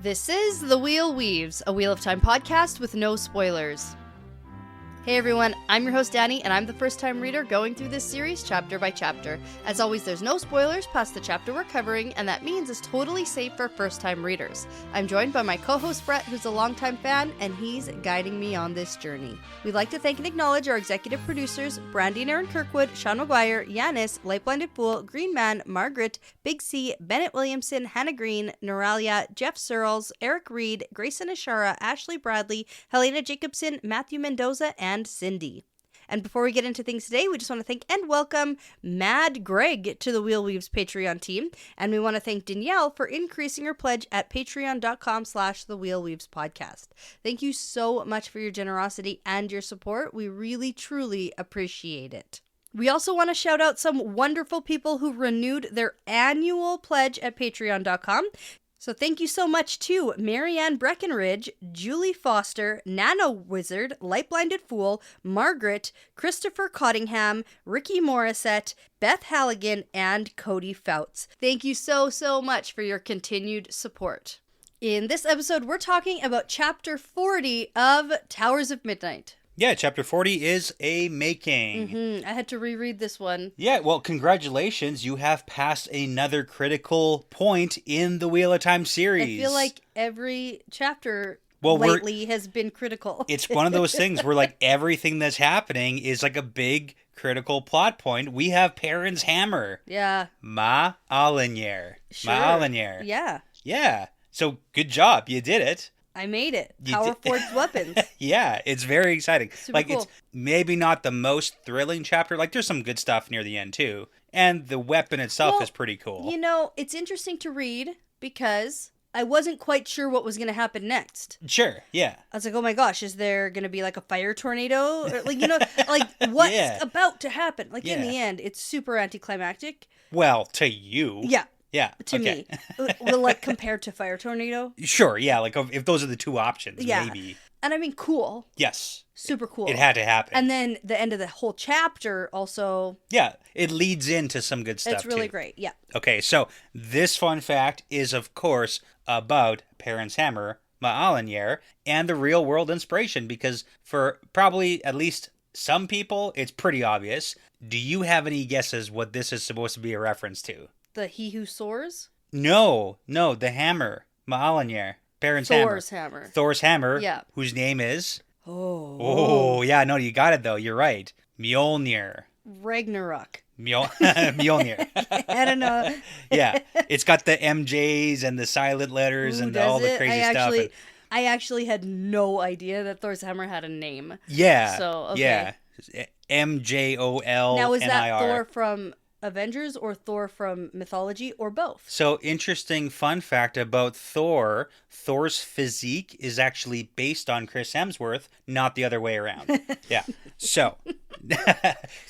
This is The Wheel Weaves, a Wheel of Time podcast with no spoilers. Hey everyone, I'm your host Dani, and I'm the first-time reader going through this series chapter by chapter. As always, there's no spoilers past the chapter we're covering, and that means it's totally safe for first-time readers. I'm joined by my co-host Brett, who's a longtime fan, and he's guiding me on this journey. We'd like to thank and acknowledge our executive producers, Brandy and Aaron Kirkwood, Sean McGuire, Yanis, LightBlindedFool, Green Man, Margaret, Big C, Bennett Williamson, Hannah Green, Noralia, Geof Searles, Erik Reed, Greysin Ishara, Ashlee Bradley, Helena Jacobsen, Matthew Mendoza, and Cyndi. And before we get into things today, we just want to thank and welcome Mad Greg to the Wheel Weaves Patreon team. And we want to thank Danielle for increasing her pledge at patreon.com/thewheelweavespodcast. Thank you so much for your generosity and your support. We really, truly appreciate it. We also want to shout out some wonderful people who renewed their annual pledge at patreon.com. So thank you so much to Marianne Breckenridge, Julie Foster, NanoWzrd, LightBlindedFool, Margaret, Christopher Cottingham, Rikky Morrisette, Bethe Halligan, and Cody Fouts. Thank you so much for your continued support. In this episode, we're talking about Chapter 40 of Towers of Midnight. Yeah, Chapter 40 is a making. I had to reread this one. Yeah, well, congratulations. You have passed another critical point in the Wheel of Time series. I feel like every chapter lately has been critical. It's one of those things where, like, everything that's happening is, like, a big critical plot point. We have Perrin's hammer. Yeah. Ma'alinier. Sure. Ma'alinier. Yeah. Yeah. So, good job. You did it. I made it. Power forged weapons. Yeah, it's very exciting. Super cool. It's maybe not the most thrilling chapter. Like, there's some good stuff near the end, too. And the weapon itself is pretty cool. You know, it's interesting to read because I wasn't quite sure what was going to happen next. Sure, yeah. I was like, oh my gosh, is there going to be like a fire tornado? Or, like, you know, like what's about to happen? Like, in the end, it's super anticlimactic. Well, to you. Yeah. Yeah. To me. Well, like, compared to Fire Tornado? Sure, yeah. Like, if those are the two options, maybe. And I mean, cool. Yes. Super cool. It had to happen. And then the end of the whole chapter also. Yeah, it leads into some good stuff, It's really great, yeah. Okay, so this fun fact is, of course, about Perrin's hammer, Ma'alinier, and the real-world inspiration, because for probably at least some people, it's pretty obvious. Do you have any guesses what this is supposed to be a reference to? The He Who Soars? No, the hammer. Ma'alinier. Perrin's Thor's hammer. Thor's hammer. Yeah. Whose name is? Oh, yeah, no, you got it, though. You're right. Mjolnir. Ragnarok. Mjolnir. I don't know. Yeah, it's got the MJs and the silent letters and all the crazy stuff. I actually had no idea that Thor's hammer had a name. Yeah. So, okay. Yeah. MJOL. Now, is that Thor from Avengers or Thor from mythology or both? So, interesting fun fact about Thor. Thor's physique is actually based on Chris Hemsworth, not the other way around. Yeah. So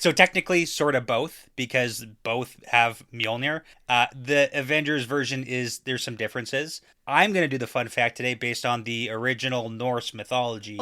technically sort of both, because both have Mjolnir. The Avengers version there's some differences. I'm going to do the fun fact today based on the original Norse mythology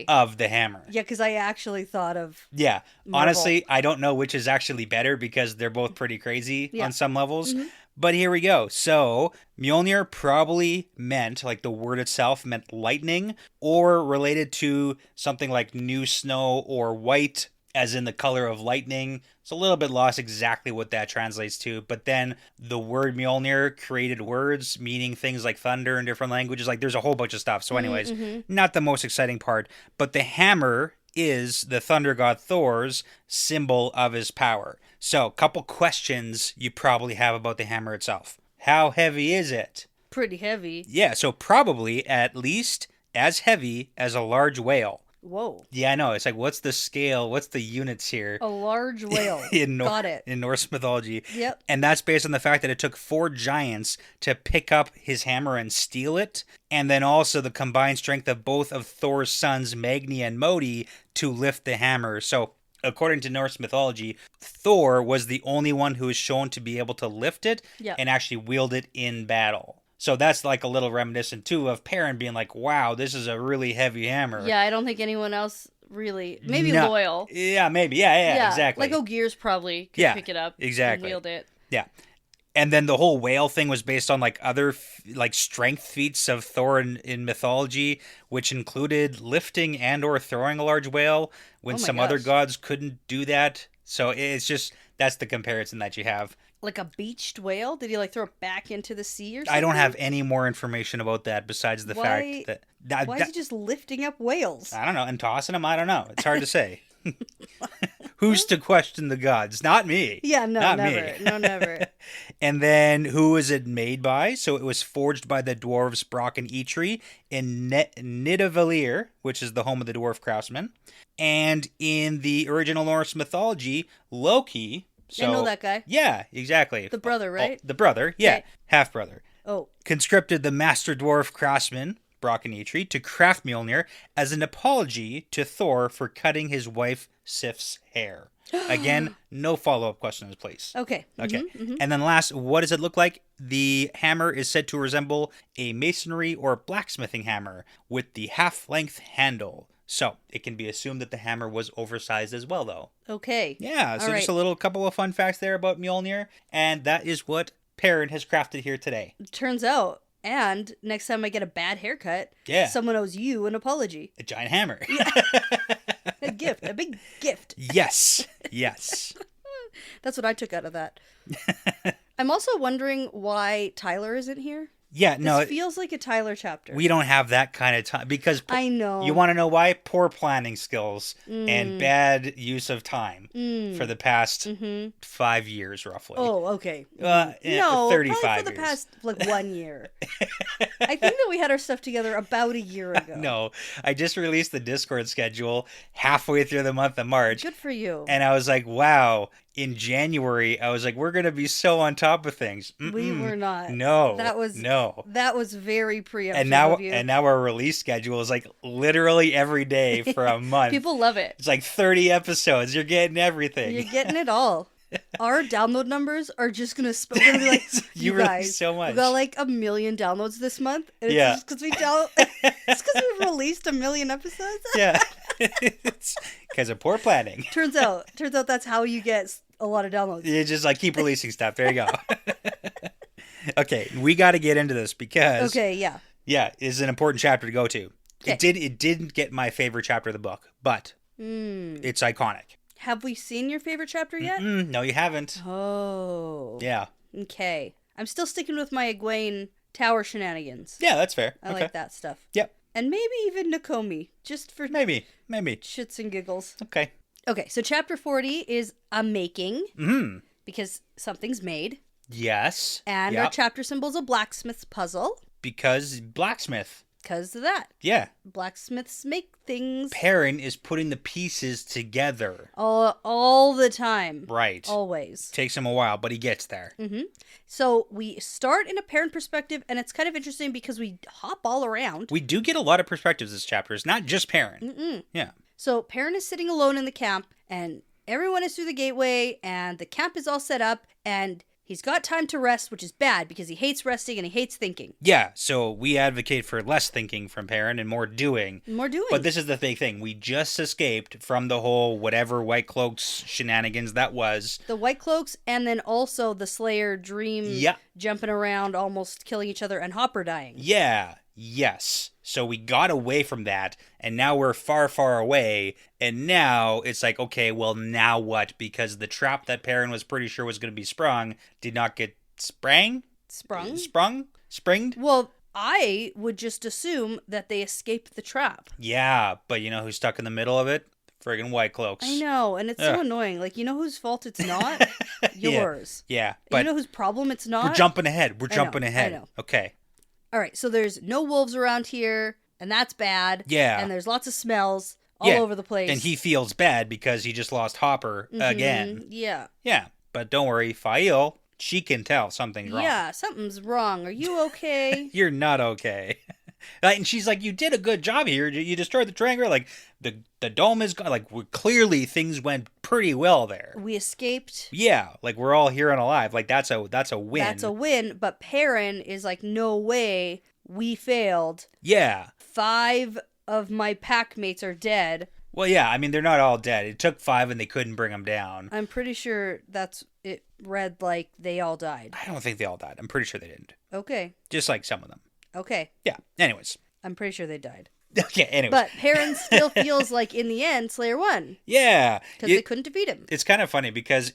of the hammer. Yeah, because I actually thought of Yeah. Marvel. Honestly, I don't know which is actually better because they're both pretty crazy on some levels. Mm-hmm. But here we go. So, Mjolnir probably meant, like the word itself meant lightning, or related to something like new snow or white, as in the color of lightning. It's a little bit lost exactly what that translates to. But then the word Mjolnir created words meaning things like thunder in different languages. Like, there's a whole bunch of stuff. So anyways, not the most exciting part. But the hammer is the thunder god Thor's symbol of his power. So, a couple questions you probably have about the hammer itself. How heavy is it? Pretty heavy. Yeah, so probably at least as heavy as a large whale. Whoa. Yeah, I know. It's like, what's the scale? What's the units here? A large whale. Got it. In Norse mythology. Yep. And that's based on the fact that it took 4 giants to pick up his hammer and steal it. And then also the combined strength of both of Thor's sons, Magni and Modi, to lift the hammer. So, according to Norse mythology, Thor was the only one who was shown to be able to lift it and actually wield it in battle. So that's like a little reminiscent, too, of Perrin being like, wow, this is a really heavy hammer. Yeah, I don't think anyone else really... Maybe Loyal. Yeah, maybe. Yeah, exactly. Like Ogiers probably could pick it up and wield it. Yeah. And then the whole whale thing was based on like other like strength feats of Thor in mythology, which included lifting and or throwing a large whale when some other gods couldn't do that. So it's just, that's the comparison that you have. Like a beached whale? Did he like throw it back into the sea or something? I don't have any more information about that besides the fact that... Why is he just lifting up whales? I don't know. And tossing them? I don't know. It's hard to say. Who's to question the gods? Not me. Yeah, no, Not never. me. No, never. And then who was it made by? So it was forged by the dwarves Brock and Eitri in Nidavellir, which is the home of the dwarf craftsmen. And in the original Norse mythology, Loki... So, I know that guy. Yeah, exactly. The brother, right? The brother, yeah. Okay. Half-brother. Oh. Conscripted the master dwarf craftsman, Brock and Eitri, to craft Mjolnir as an apology to Thor for cutting his wife Sif's hair. Again, no follow-up questions, please. Okay. Okay. And then last, what does it look like? The hammer is said to resemble a masonry or blacksmithing hammer with the half-length handle. So, it can be assumed that the hammer was oversized as well, though. Okay. Yeah, so just a couple of fun facts there about Mjolnir, and that is what Perrin has crafted here today. Turns out, and next time I get a bad haircut, someone owes you an apology. A giant hammer. Yeah. A big gift. Yes. That's what I took out of that. I'm also wondering why Tyler isn't here. Yeah, no. This feels like a Tyler chapter. We don't have that kind of time because I know. You want to know why? Poor planning skills and bad use of time for the past 5 years, roughly. Oh, okay. No, 35 probably for the past 1 year. I think that we had our stuff together about a year ago. No, I just released the Discord schedule halfway through the month of March. Good for you. And I was like, wow. In January, I was like, we're going to be so on top of things. We were not. No. That was very preemptive of you. And now our release schedule is like literally every day for a month. People love it. It's like 30 episodes. You're getting everything. You're getting it all. Our download numbers are just going to we're gonna be like, you guys, so much. We got like 1 million downloads this month. And it's just because we've released 1 million episodes. Yeah. It's because of poor planning. Turns out that's how you get a lot of downloads. You just like keep releasing stuff. There you go. Okay, we got to get into this because it's an important chapter to go to. Okay. It didn't get my favorite chapter of the book, but it's iconic. Have we seen your favorite chapter yet? No, you haven't. Oh. Yeah. Okay. I'm still sticking with my Egwene Tower shenanigans. Yeah, that's fair. I like that stuff. Yep. And maybe even Nakomi, just for maybe shits and giggles. Okay. Okay, so chapter 40 is a making, because something's made. Yes. And our chapter symbol's a blacksmith's puzzle. Because blacksmith. Because of that. Yeah. Blacksmiths make things. Perrin is putting the pieces together. All the time. Right. Always. Takes him a while, but he gets there. So we start in a Perrin perspective, and it's kind of interesting because we hop all around. We do get a lot of perspectives this chapter. It's not just Perrin. Yeah. So Perrin is sitting alone in the camp, and everyone is through the gateway, and the camp is all set up, and he's got time to rest, which is bad because he hates resting and he hates thinking. Yeah, so we advocate for less thinking from Perrin and more doing. More doing. But this is the big thing. We just escaped from the whole whatever White Cloaks shenanigans that was. The White Cloaks and then also the Slayer dream jumping around, almost killing each other, and Hopper dying. Yeah, yes. So we got away from that, and now we're far, far away, and now it's like, okay, well, now what? Because the trap that Perrin was pretty sure was going to be sprung did not get sprung? Springed? Well, I would just assume that they escaped the trap. Yeah, but you know who's stuck in the middle of it? Friggin' White Cloaks. I know, and it's so annoying. Like, you know whose fault it's not? Yours. Yeah. But you know whose problem it's not? We're jumping ahead. I know. Okay. All right, so there's no wolves around here, and that's bad. Yeah. And there's lots of smells all over the place. And he feels bad because he just lost Hopper again. Yeah. Yeah, but don't worry, Fail, she can tell something's wrong. Yeah, something's wrong. Are you okay? You're not okay. And she's like, you did a good job here. You destroyed the triangle. Like, the dome is gone. Like, clearly things went pretty well there. We escaped. Yeah, like, we're all here and alive. Like, that's a win. That's a win, but Perrin is like, no way, we failed. Yeah. 5 of my pack mates are dead. Well, yeah, I mean, they're not all dead. It took 5 and they couldn't bring them down. I'm pretty sure it read like they all died. I don't think they all died. I'm pretty sure they didn't. Okay. Just like some of them. Okay. Yeah, anyways. I'm pretty sure they died. Okay, anyways. But Perrin still feels like, in the end, Slayer won. Yeah. Because they couldn't defeat him. It's kind of funny because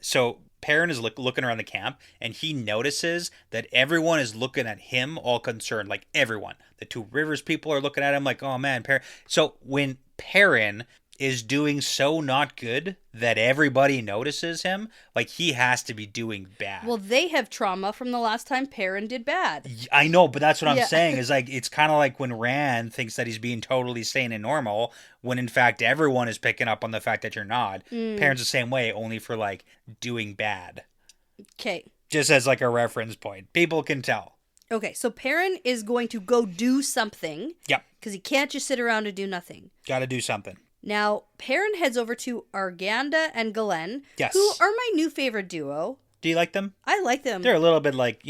so Perrin is looking around the camp, and he notices that everyone is looking at him all concerned. Like, everyone. The Two Rivers people are looking at him like, oh, man, Perrin. So when Perrin is doing so not good that everybody notices him, like, he has to be doing bad. Well, they have trauma from the last time Perrin did bad. I know, but that's what I'm saying is, like, it's kind of like when Rand thinks that he's being totally sane and normal, when in fact everyone is picking up on the fact that you're not. Perrin's the same way, only for, like, doing bad. Okay. Just as, like, a reference point. People can tell. Okay, so Perrin is going to go do something. Yep. Because he can't just sit around and do nothing. Gotta do something. Now, Perrin heads over to Arganda and Galen, yes, who are my new favorite duo. Do you like them? I like them. They're a little bit like,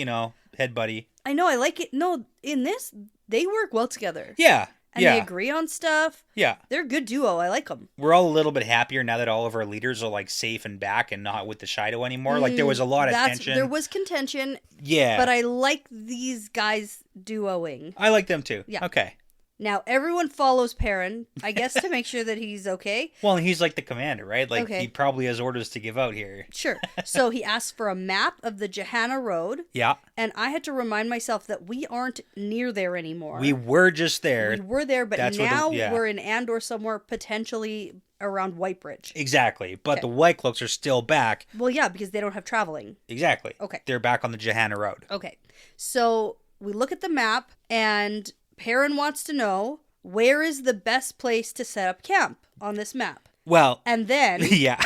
head buddy. I know, I like it. No, in this, they work well together. Yeah. And they agree on stuff. Yeah. They're a good duo. I like them. We're all a little bit happier now that all of our leaders are, like, safe and back and not with the Shido anymore. Like, there was a lot of tension. There was contention. Yeah. But I like these guys duoing. I like them too. Yeah. Okay. Now, everyone follows Perrin, I guess, to make sure that he's okay. Well, he's like the commander, right? Like, okay. He probably has orders to give out here. Sure. So he asks for a map of the Johanna Road. Yeah. And I had to remind myself that we aren't near there anymore. We were just there. We were there, but now we're in Andor somewhere, potentially around Whitebridge. Exactly. But the White Cloaks are still back. Well, yeah, because they don't have traveling. Exactly. Okay. They're back on the Johanna Road. Okay. So we look at the map, and Perrin wants to know, where is the best place to set up camp on this map? Well. And then. Yeah.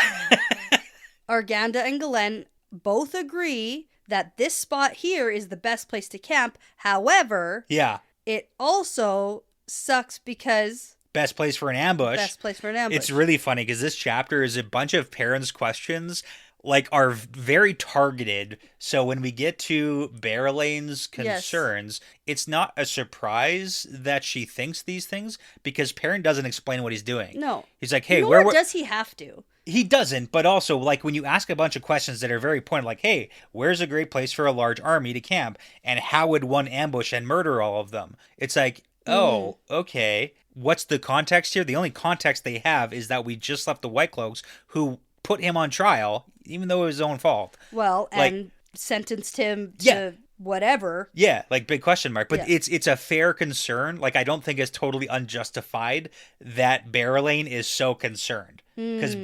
Arganda and Galen both agree that this spot here is the best place to camp. However. Yeah. It also sucks because. Best place for an ambush. Best place for an ambush. It's really funny because this chapter is a bunch of Perrin's questions, like, are very targeted. So when we get to Berelane's concerns, it's not a surprise that she thinks these things because Perrin doesn't explain what he's doing. No. He's like, hey, where does he have to? He doesn't, but also, like, when you ask a bunch of questions that are very pointed, like, hey, where's a great place for a large army to camp? And how would one ambush and murder all of them? It's like, oh, okay. What's the context here? The only context they have is that we just left the White Cloaks, who put him on trial, even though it was his own fault. Well, like, and sentenced him to whatever. Yeah, like, big question mark. But it's a fair concern. Like, I don't think it's totally unjustified that Berelane is so concerned. Because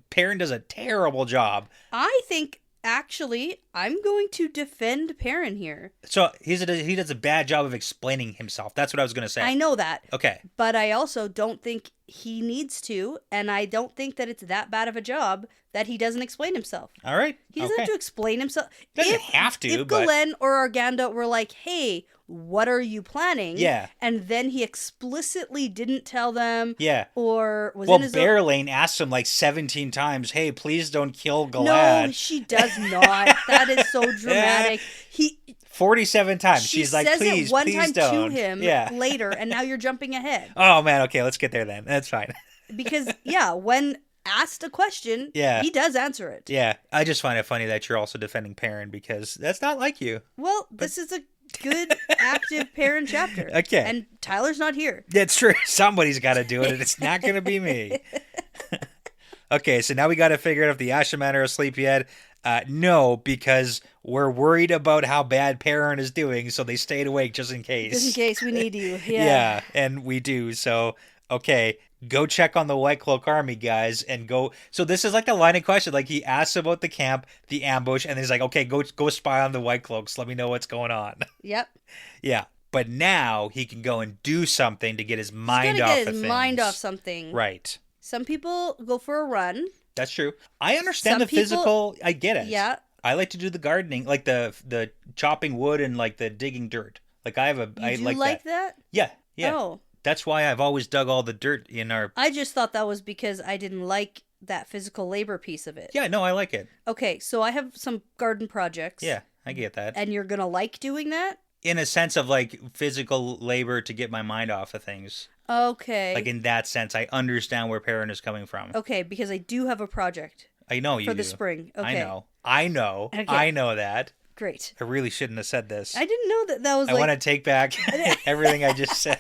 Perrin does a terrible job. I think, actually, I'm going to defend Perrin here. So he does a bad job of explaining himself. That's what I was going to say. I know that. Okay. But I also don't think he needs to, and I don't think that it's that bad of a job that he doesn't explain himself. All right. He doesn't have to explain himself. Doesn't have to, if Galen or Arganda were like, hey, what are you planning? Yeah. And then he explicitly didn't tell them. Yeah. Or was in his Berelane asked him like 17 times, hey, please don't kill Galad. No, she does not. That is so dramatic. 47 times. She's like, please, one please time don't. To him later, and now you're jumping ahead. Oh, man. Okay, let's get there then. That's fine. Because, when asked a question, he does answer it. Yeah. I just find it funny that you're also defending Perrin because that's not like you. Well, this is a good, active Perrin chapter. Okay. And Tyler's not here. That's true. Somebody's got to do it, and it's not going to be me. Okay, so now we got to figure out if the Ashaman are asleep yet. No, because we're worried about how bad Perrin is doing, so they stayed awake just in case. Just in case we need you. Yeah, and we do. So, okay, go check on the White Cloak Army, guys, and go. So this is like the line of question. Like, he asks about the camp, the ambush, and he's like, okay, go spy on the White Cloaks. Let me know what's going on. Yep. Yeah, but now he can go and do something to get his mind off of things. Get his mind off something. Right. Some people go for a run. That's true. I understand the physical. I get it. Yeah. I like to do the gardening, like the chopping wood and like the digging dirt. Like I have a. You like that? Yeah. Yeah. Oh. That's why I've always dug all the dirt in our. I just thought that was because I didn't like that physical labor piece of it. Yeah. No, I like it. Okay, so I have some garden projects. Yeah, I get that. And you're gonna like doing that? in a sense of like physical labor to get my mind off of things. Okay. Like in that sense, I understand where Perrin is coming from. Okay, because I do have a project. I know you for the do. spring. Okay. I know. Okay. I know that. Great. I really shouldn't have said this. I didn't know that was I want to take back everything I just said.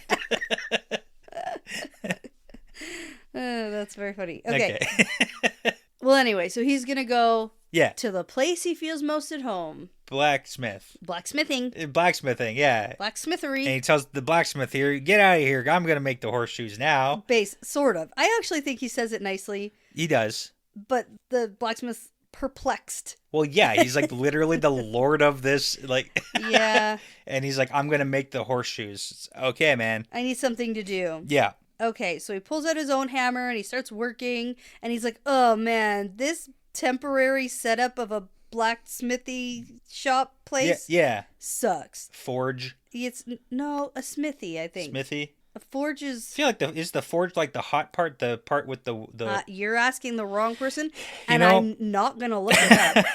That's very funny. Okay. Okay. Well, anyway, so he's going to go Yeah. to the place he feels most at home. Blacksmithing, yeah. Blacksmithery. And he tells the blacksmith here, get out of here. I'm going to make the horseshoes now. Sort of. I actually think he says it nicely. He does. But the blacksmith's perplexed. Well, yeah, he's like literally the lord of this, like. Yeah. And he's like, I'm going to make the horseshoes. Okay, man. I need something to do. Yeah. Okay, so he pulls out his own hammer and he starts working. And he's like, oh, man, this temporary setup of a blacksmithy shop place sucks. Forge. It's a smithy, I think. Smithy. A forge is. I feel like is the forge like the hot part, the part with the. You're asking the wrong person, and I'm not gonna look it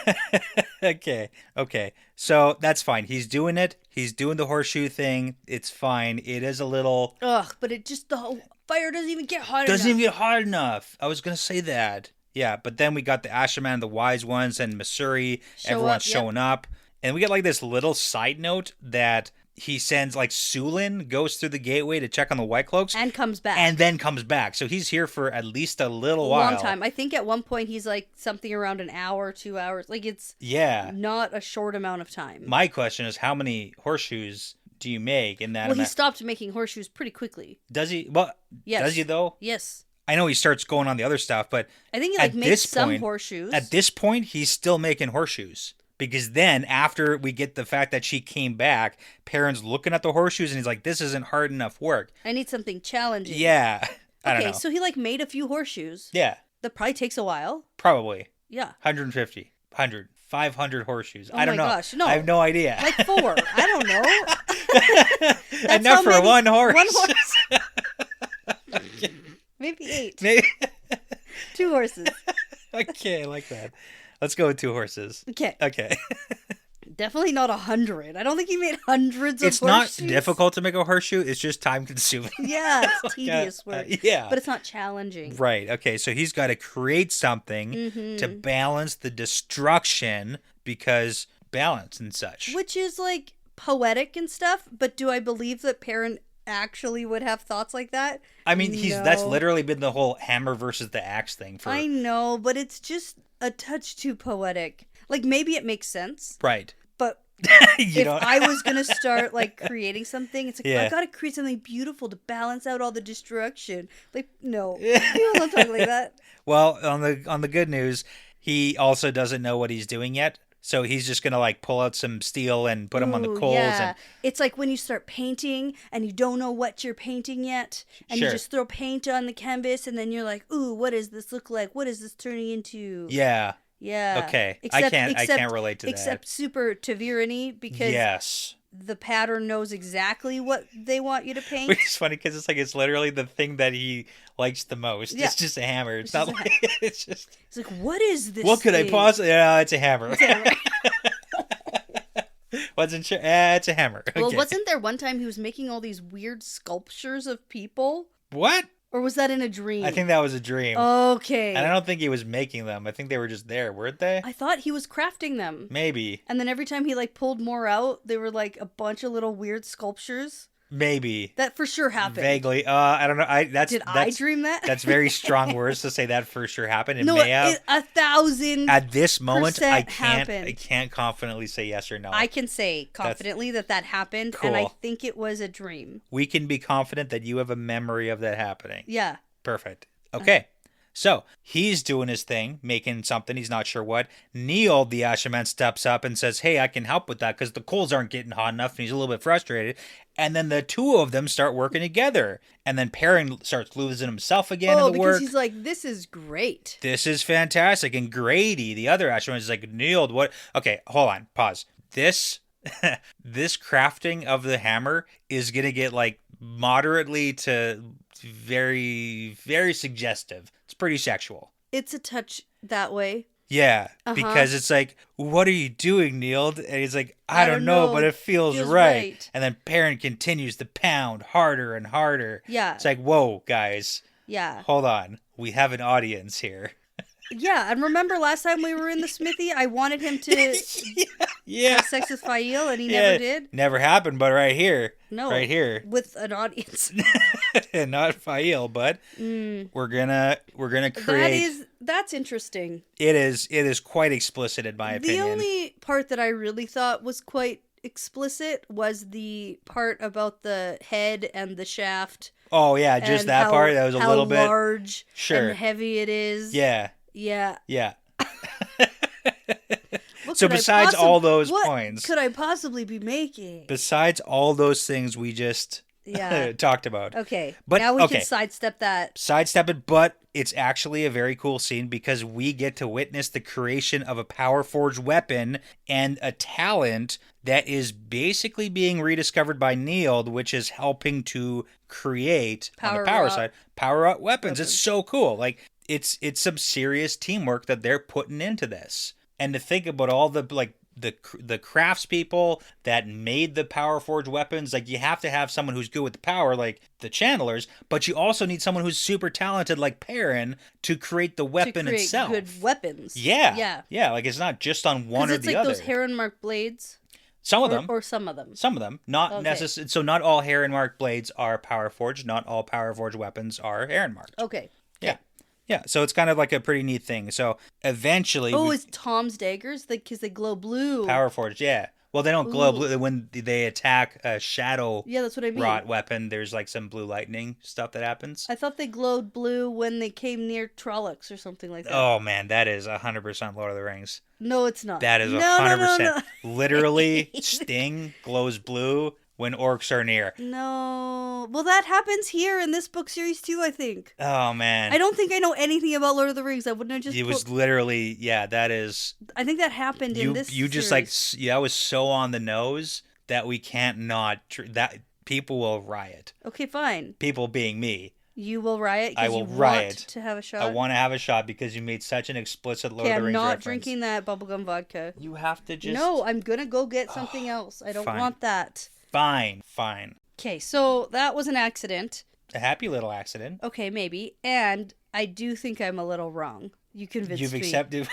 up. Okay. So that's fine. He's doing it. He's doing the horseshoe thing. It's fine. It is a little. Ugh, but the whole fire doesn't even get hot enough. Doesn't even get hot enough. I was gonna say that. Yeah, but then we got the Asherman, the wise ones, and Missouri. Everyone's showing up. And we get like this little side note that he sends like Sulin goes through the gateway to check on the White Cloaks. And comes back. And then comes back. So he's here for at least a little while. Long time. I think at one point he's like something around an hour, 2 hours. Like it's not a short amount of time. My question is, how many horseshoes do you make in that amount? He stopped making horseshoes pretty quickly. Does he? Well, yes. Does he though? Yes. I know he starts going on the other stuff, but I think he makes some horseshoes. At this point, he's still making horseshoes. Because then, after we get the fact that she came back, Perrin's looking at the horseshoes and he's like, this isn't hard enough work. I need something challenging. Yeah. I don't know. So he made a few horseshoes. Yeah. That probably takes a while. Probably. Yeah. 150, 100, 500 horseshoes. Oh I don't know. Gosh, no. I have no idea. Like 4. I don't know. Enough for one horse. One horse. Maybe 8. Maybe. 2 horses. Okay, I like that. Let's go with 2 horses. Okay. Definitely not 100. I don't think he made hundreds of horseshoes. It's not difficult to make a horseshoe. It's just time consuming. Yeah, it's tedious work. Yeah. But it's not challenging. Right. Okay, so he's got to create something to balance the destruction because balance and such. Which is like poetic and stuff, but do I believe that Perrin actually would have thoughts like that? I mean, that's literally been the whole hammer versus the axe thing for. I know, but it's just a touch too poetic. Like maybe it makes sense. Right. But if I was going to start creating something, it's like, I got to create something beautiful to balance out all the destruction. Like, no. People don't talk like that. Well, on the good news, he also doesn't know what he's doing yet. So he's just going to pull out some steel and put them on the coals. Yeah. And it's like when you start painting and you don't know what you're painting yet. And you just throw paint on the canvas and then you're like, ooh, what does this look like? What is this turning into? Yeah. Yeah. Okay. I can't relate to that. Except super Tavirani because the pattern knows exactly what they want you to paint. Which is funny because it's literally the thing that he likes the most. Yeah. It's just a hammer. It's not like it's just. It's like, what is this? What could I possibly? Yeah, it's a hammer. Wasn't sure. It's a hammer. Okay. Well, wasn't there one time he was making all these weird sculptures of people? What? Or was that in a dream? I think that was a dream. Okay. And I don't think he was making them. I think they were just there, weren't they? I thought he was crafting them. Maybe. And then every time he pulled more out, they were a bunch of little weird sculptures. Maybe. That for sure happened. Vaguely. I don't know. Did I dream that? That's very strong words to say that for sure happened. It may have. 1,000%. At this moment, I happened. can't confidently say yes or no. I can say confidently that happened, cool. And I think it was a dream. We can be confident that you have a memory of that happening. Yeah. Perfect. Okay. So he's doing his thing, making something. He's not sure what. Neil, the Asherman, steps up and says, hey, I can help with that because the coals aren't getting hot enough. And he's a little bit frustrated. And then the two of them start working together. And then Perrin starts losing himself again in the work. Because he's like, this is great. This is fantastic. And Grady, the other Asherman, is like, Neil, what? Okay, hold on. Pause. This crafting of the hammer is going to get moderately to very, very suggestive. It's pretty sexual. It's a touch that way. Yeah, because it's like, what are you doing, Neil? And he's like, I don't know, but it feels right. And then Perrin continues to pound harder and harder. Yeah. It's like, whoa, guys. Yeah. Hold on. We have an audience here. Yeah, and remember last time we were in the smithy, I wanted him to have sex with Fail, and he never did? Never happened, but right here. No. Right here. With an audience. Not Fail, but we're gonna create... That's interesting. It is quite explicit in my opinion. The only part that I really thought was quite explicit was the part about the head and the shaft. Oh, yeah, just that part. That was a little bit... How large and heavy it is. Yeah. Yeah. Yeah. So besides all those points... What could I possibly be making? Besides all those things we just talked about. Okay. But now we can sidestep that. Sidestep it, but it's actually a very cool scene because we get to witness the creation of a power forged weapon and a talent that is basically being rediscovered by Neild, which is helping to create, on the power side, power-up weapons. It's so cool. Like, it's some serious teamwork that they're putting into this. And to think about all the, like, the craftspeople that made the power forged weapons, like, you have to have someone who's good with the power, like the channelers, but you also need someone who's super talented, like Perrin, to create the weapon itself. Good weapons. Yeah. Like, it's not just on one or the other. It's like those heron mark blades. Some of them. Or some of them. Some of them. Not necessarily. So not all heron mark blades are power forged. Not all power forged weapons are heron marked. Okay. Yeah, so it's kind of like a pretty neat thing. So eventually... Oh, it's Tom's daggers? Because they glow blue. Power forged, yeah. Well, they don't glow blue. When they attack a shadow that's what I mean. wrought weapon, there's like some blue lightning stuff that happens. I thought they glowed blue when they came near Trollocs or something like that. Oh, man, that is 100% Lord of the Rings. No, it's not. That is 100%. No. Literally, Sting glows blue when orcs are near. No. Well, that happens here in this book series too, I think. Oh, man. I don't think I know anything about Lord of the Rings. I wouldn't have just... It was literally, that is... I think that happened in this You just series. That was so on the nose that we can't not... that people will riot. Okay, fine. People being me. You will riot I will riot. To have a shot? I want to have a shot because you made such an explicit Lord of the Rings I'm not reference. drinking that bubblegum vodka. You have to just... No, I'm going to go get something else. I don't want that. Fine. Okay, so that was an accident. A happy little accident. Okay, maybe. And I do think I'm a little wrong. You convinced me. You've accepted.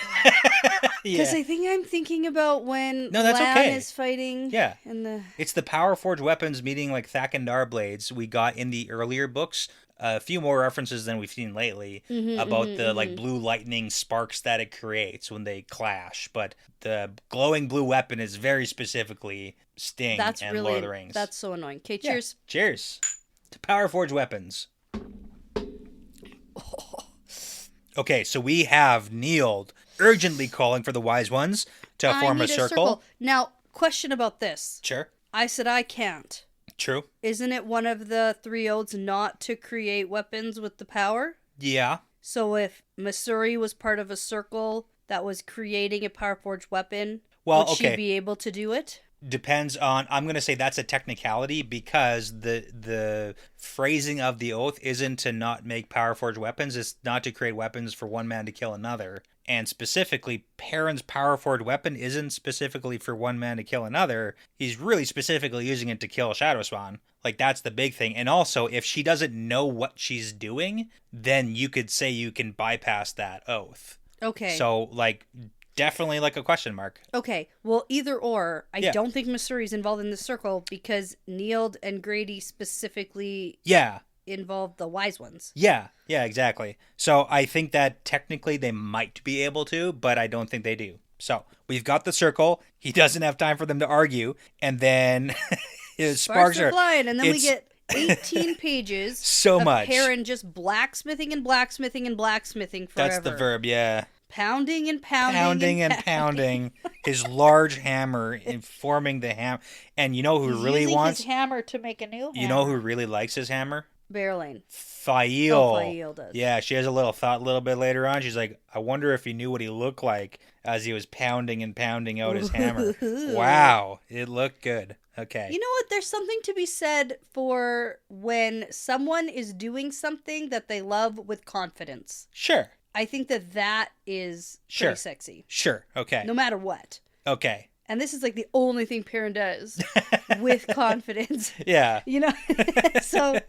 Because I think I'm thinking about when that's Lan okay. is fighting. Yeah. And It's the power forged weapons meeting like Thakandar blades we got in the earlier books. A few more references than we've seen lately about the like blue lightning sparks that it creates when they clash. But the glowing blue weapon is very specifically Sting and Lord of the Rings. That's so annoying. Okay, cheers. Yeah, cheers to power forged weapons. Okay, so we have Neild urgently calling for the wise ones to form a circle. Now, question about this. Sure. I said I can't. True. Isn't it one of the three oaths not to create weapons with the power? Yeah. So if Missouri was part of a circle that was creating a power forged weapon, would she be able to do it? Depends on... I'm going to say that's a technicality because the phrasing of the oath isn't to not make power forged weapons. It's not to create weapons for one man to kill another. And specifically, Perrin's power forged weapon isn't specifically for one man to kill another. He's really specifically using it to kill Shadowspawn. Like, that's the big thing. And also, if she doesn't know what she's doing, then you could say you can bypass that oath. Okay. So, like... Definitely like a question mark. Okay, well, either or. I don't think Missouri's involved in this circle because Neild and Grady specifically involved the wise ones. Yeah, exactly. So I think that technically they might be able to, but I don't think they do. So we've got the circle. He doesn't have time for them to argue. And then sparks are flying. And then we get 18 pages so much. Perrin just blacksmithing and blacksmithing and blacksmithing forever. That's the verb, yeah. Pounding and pounding. Pounding and pounding his large hammer and forming the hammer. And you know who He's really wants... his hammer to make a new hammer. You know who really likes his hammer? Barrelane. Fail. Oh, Fail does. Yeah, she has a little thought a little bit later on. She's like, I wonder if he knew what he looked like as he was pounding and pounding out his hammer. Wow, it looked good. Okay. You know what? There's something to be said for when someone is doing something that they love with confidence. Sure. I think that is Sure. pretty sexy. Sure. Okay. No matter what. Okay. And this is like the only thing Perrin does with confidence. Yeah. You know? So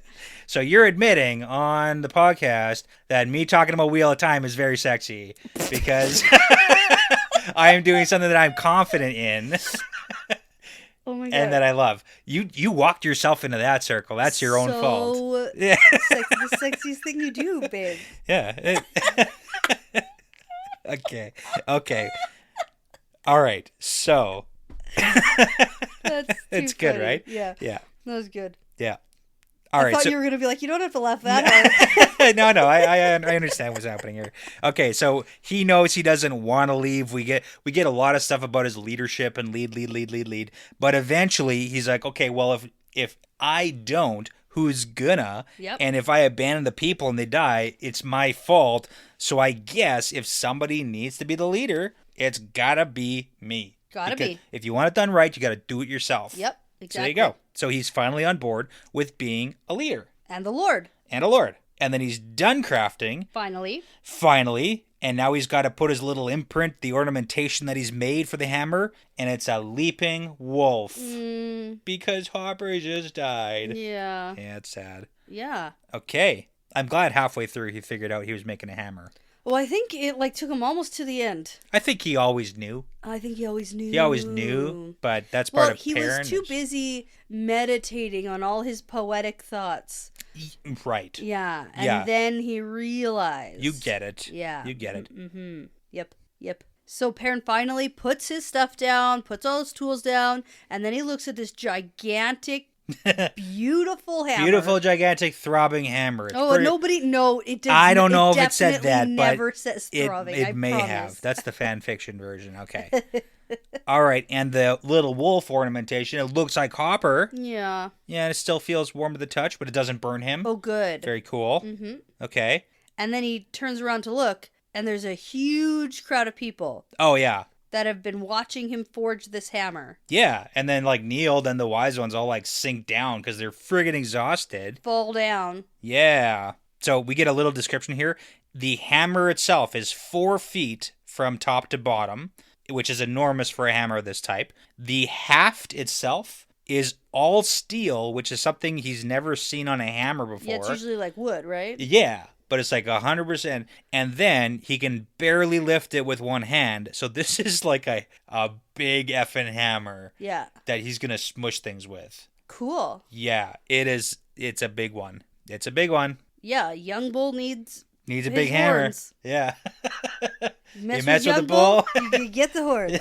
you're admitting on the podcast that me talking about Wheel of Time is very sexy because I am doing something that I'm confident in. Oh my God. And that I love. You walked yourself into that circle. That's your own fault. Yeah. The sexiest thing you do, babe. Yeah. Okay. All right. So it's good, funny. right? Yeah. Yeah. That was good. Yeah. All right. I thought you were going to be like, you don't have to laugh that hard. No. I understand what's happening here. Okay, so he knows he doesn't want to leave. We get a lot of stuff about his leadership and lead. But eventually, he's like, okay, well, if I don't, who's gonna? Yep. And if I abandon the people and they die, it's my fault. So I guess if somebody needs to be the leader, it's gotta be me. Because if you want it done right, you gotta do it yourself. Yep. Exactly. So there you go. So he's finally on board with being a leader. And the Lord. And then he's done crafting. Finally. And now he's got to put his little imprint, the ornamentation that he's made for the hammer. And it's a leaping wolf. Because Hopper just died. Yeah. Yeah, it's sad. Yeah. Okay. I'm glad halfway through he figured out he was making a hammer. Well, I think it took him almost to the end. I think he always knew. I think he always knew. But that's part of he Perrin. was too busy meditating on all his poetic thoughts. Right. Yeah. And then he realized. You get it. Yeah. You get it. Mm-hmm. Yep. So Perrin finally puts his stuff down, puts all his tools down, and then he looks at this gigantic, beautiful hammer. Beautiful, gigantic, throbbing hammer. It doesn't. I don't know if it said that, but never says throbbing. It may have. That's the fan fiction version. Okay. All right, and the little wolf ornamentation, it looks like Hopper. Yeah. Yeah, and it still feels warm to the touch, but it doesn't burn him. Oh, good. Very cool. Mm-hmm. Okay. And then he turns around to look, and there's a huge crowd of people. Oh, yeah. That have been watching him forge this hammer. Yeah, and then Neil, then the wise ones all sink down because they're friggin' exhausted. Fall down. Yeah. So we get a little description here. The hammer itself is 4 feet from top to bottom, which is enormous for a hammer of this type. The haft itself is all steel, which is something he's never seen on a hammer before. Yeah, it's usually wood, right? Yeah. But it's 100%. And then he can barely lift it with one hand. So this is a big effing hammer. Yeah. That he's going to smush things with. Cool. Yeah, it is. It's a big one. It's a big one. Yeah, a young bull needs a big hammer. Horns. Yeah. You mess with the bull, you get the horns.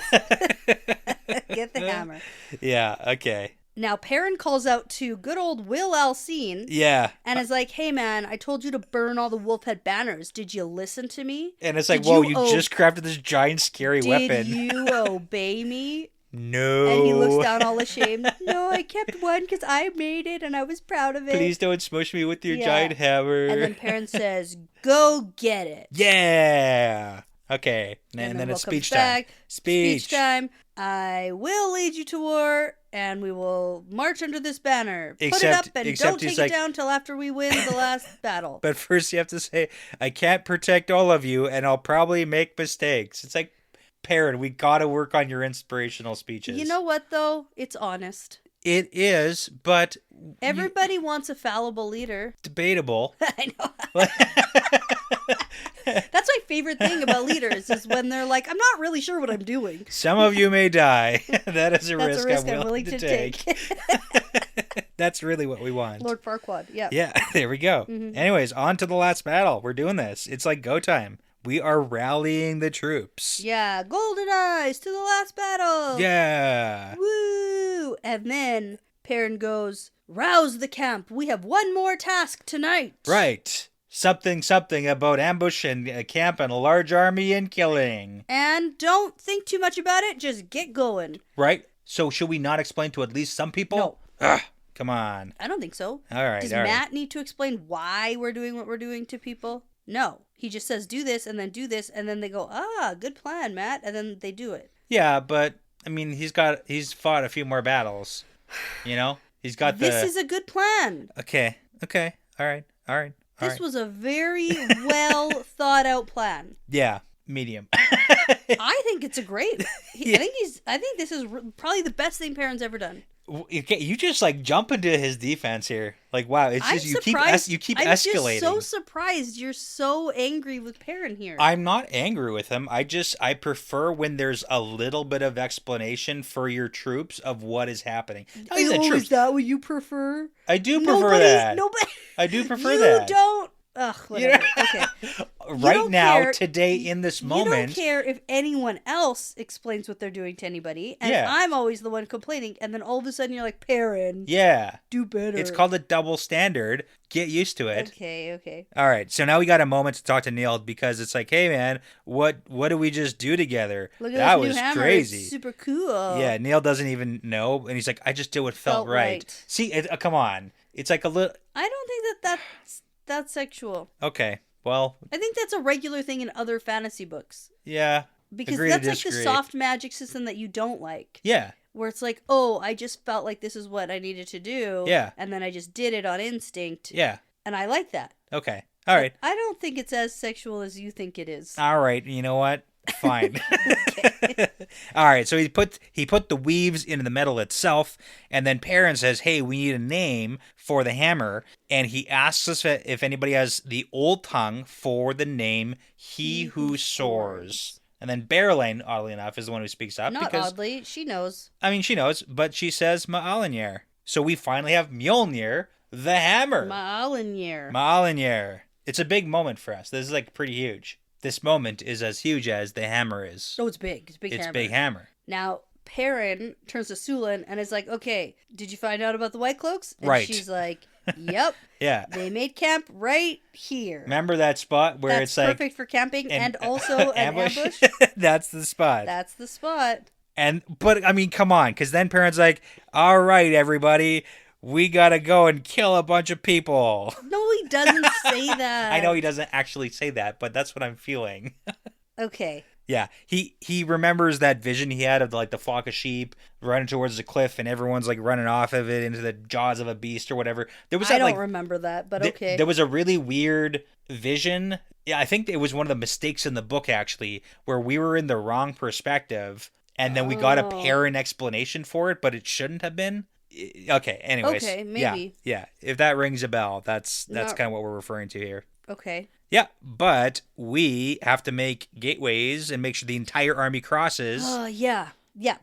Get the hammer. Yeah, okay. Now, Perrin calls out to good old Will Alcine. Yeah. And is like, hey, man, I told you to burn all the wolf head banners. Did you listen to me? And it's whoa, you just crafted this giant, scary weapon. Did you obey me? No. And he looks down all ashamed. No, I kept one because I made it and I was proud of it. Please don't smush me with your giant hammer. And then Perrin says, go get it. Yeah. Okay. And then it's speech time. Speech time. I will lead you to war, and we will march under this banner. Put it up and don't take it down till after we win the last battle. But first you have to say, I can't protect all of you, and I'll probably make mistakes. It's Perrin, we gotta work on your inspirational speeches. You know what, though? It's honest. It is, but... Everybody wants a fallible leader. Debatable. I know. That's my favorite thing about leaders is when they're like, I'm not really sure what I'm doing. Some of you may die. That is That's a risk I'm willing to take. That's really what we want. Lord Farquaad, yeah. Yeah, there we go. Mm-hmm. Anyways, on to the last battle. We're doing this. It's go time. We are rallying the troops. Yeah, golden eyes to the last battle. Yeah. Woo! And then Perrin goes, rouse the camp. We have one more task tonight. Right. Something about ambush and a camp and a large army and killing. And don't think too much about it. Just get going. Right. So should we not explain to at least some people? No. Ugh, come on. I don't think so. All right. Does Matt need to explain why we're doing what we're doing to people? No. He just says do this and then do this and then they go, good plan, Matt. And then they do it. Yeah, but I mean, he's fought a few more battles. You know? He's got This is a good plan. Okay. All right. This was a very well thought out plan. Yeah, medium. I think it's a great. Yeah. I think this is probably the best thing Perrin's ever done. You just like jump into his defense here. Like, wow, it's just you keep escalating. I'm just so surprised you're so angry with Perrin here. I'm not angry with him. I prefer when there's a little bit of explanation for your troops of what is happening. Is that what you prefer? I do prefer that. Nobody. I do prefer you that. You don't. Ugh, whatever. Okay. Right now, care. today, in this moment. You don't care if anyone else explains what they're doing to anybody. And I'm always the one complaining. And then all of a sudden you're like, Perrin. Yeah. Do better. It's called a double standard. Get used to it. Okay. All right. So now we got a moment to talk to Neil because it's like, hey, man, what did we just do together? Look at that this was new hammer. crazy. It's super cool. Yeah. Neil doesn't even know. And he's like, I just did what felt right. See, come on. It's like a little. I don't think that's sexual. Okay. Well, I think that's a regular thing in other fantasy books. Yeah. Because that's like the soft magic system that you don't like. Yeah. Where it's like, oh, I just felt like this is what I needed to do. Yeah. And then I just did it on instinct. Yeah. And I like that. Okay. All right. I don't think it's as sexual as you think it is. All right. You know what? Fine. All right. So he put the weaves into the metal itself, and then Perrin says, "Hey, we need a name for the hammer," and he asks us if anybody has the old tongue for the name "He Who Soars." And then Berelain, oddly enough, is the one who speaks up. Not oddly, she knows. I mean, she knows, but she says Ma'alinyer. So we finally have Mjolnir, the hammer. Ma'alinyer. It's a big moment for us. This is like pretty huge. This moment is as huge as the hammer is. Oh, it's big. It's a big hammer. Now, Perrin turns to Sulin and is like, okay, did you find out about the White Cloaks? And right. She's like, yep. Yeah. They made camp right here. Remember that spot where it's like... That's perfect for camping and also an ambush? That's the spot. That's the spot. But, I mean, come on. Because then Perrin's like, all right, everybody... We gotta go and kill a bunch of people. No, he doesn't say that. I know he doesn't actually say that, but that's what I'm feeling. Okay. Yeah, he remembers that vision he had of like the flock of sheep running towards the cliff, and everyone's like running off of it into the jaws of a beast or whatever. I don't remember that, but okay. There was a really weird vision. Yeah, I think it was one of the mistakes in the book actually, where we were in the wrong perspective, and then we got a Perrin explanation for it, but it shouldn't have been. Okay, anyways. Okay, maybe. Yeah. If that rings a bell, that's kind of what we're referring to here. Okay. Yeah, but we have to make gateways and make sure the entire army crosses. Yeah,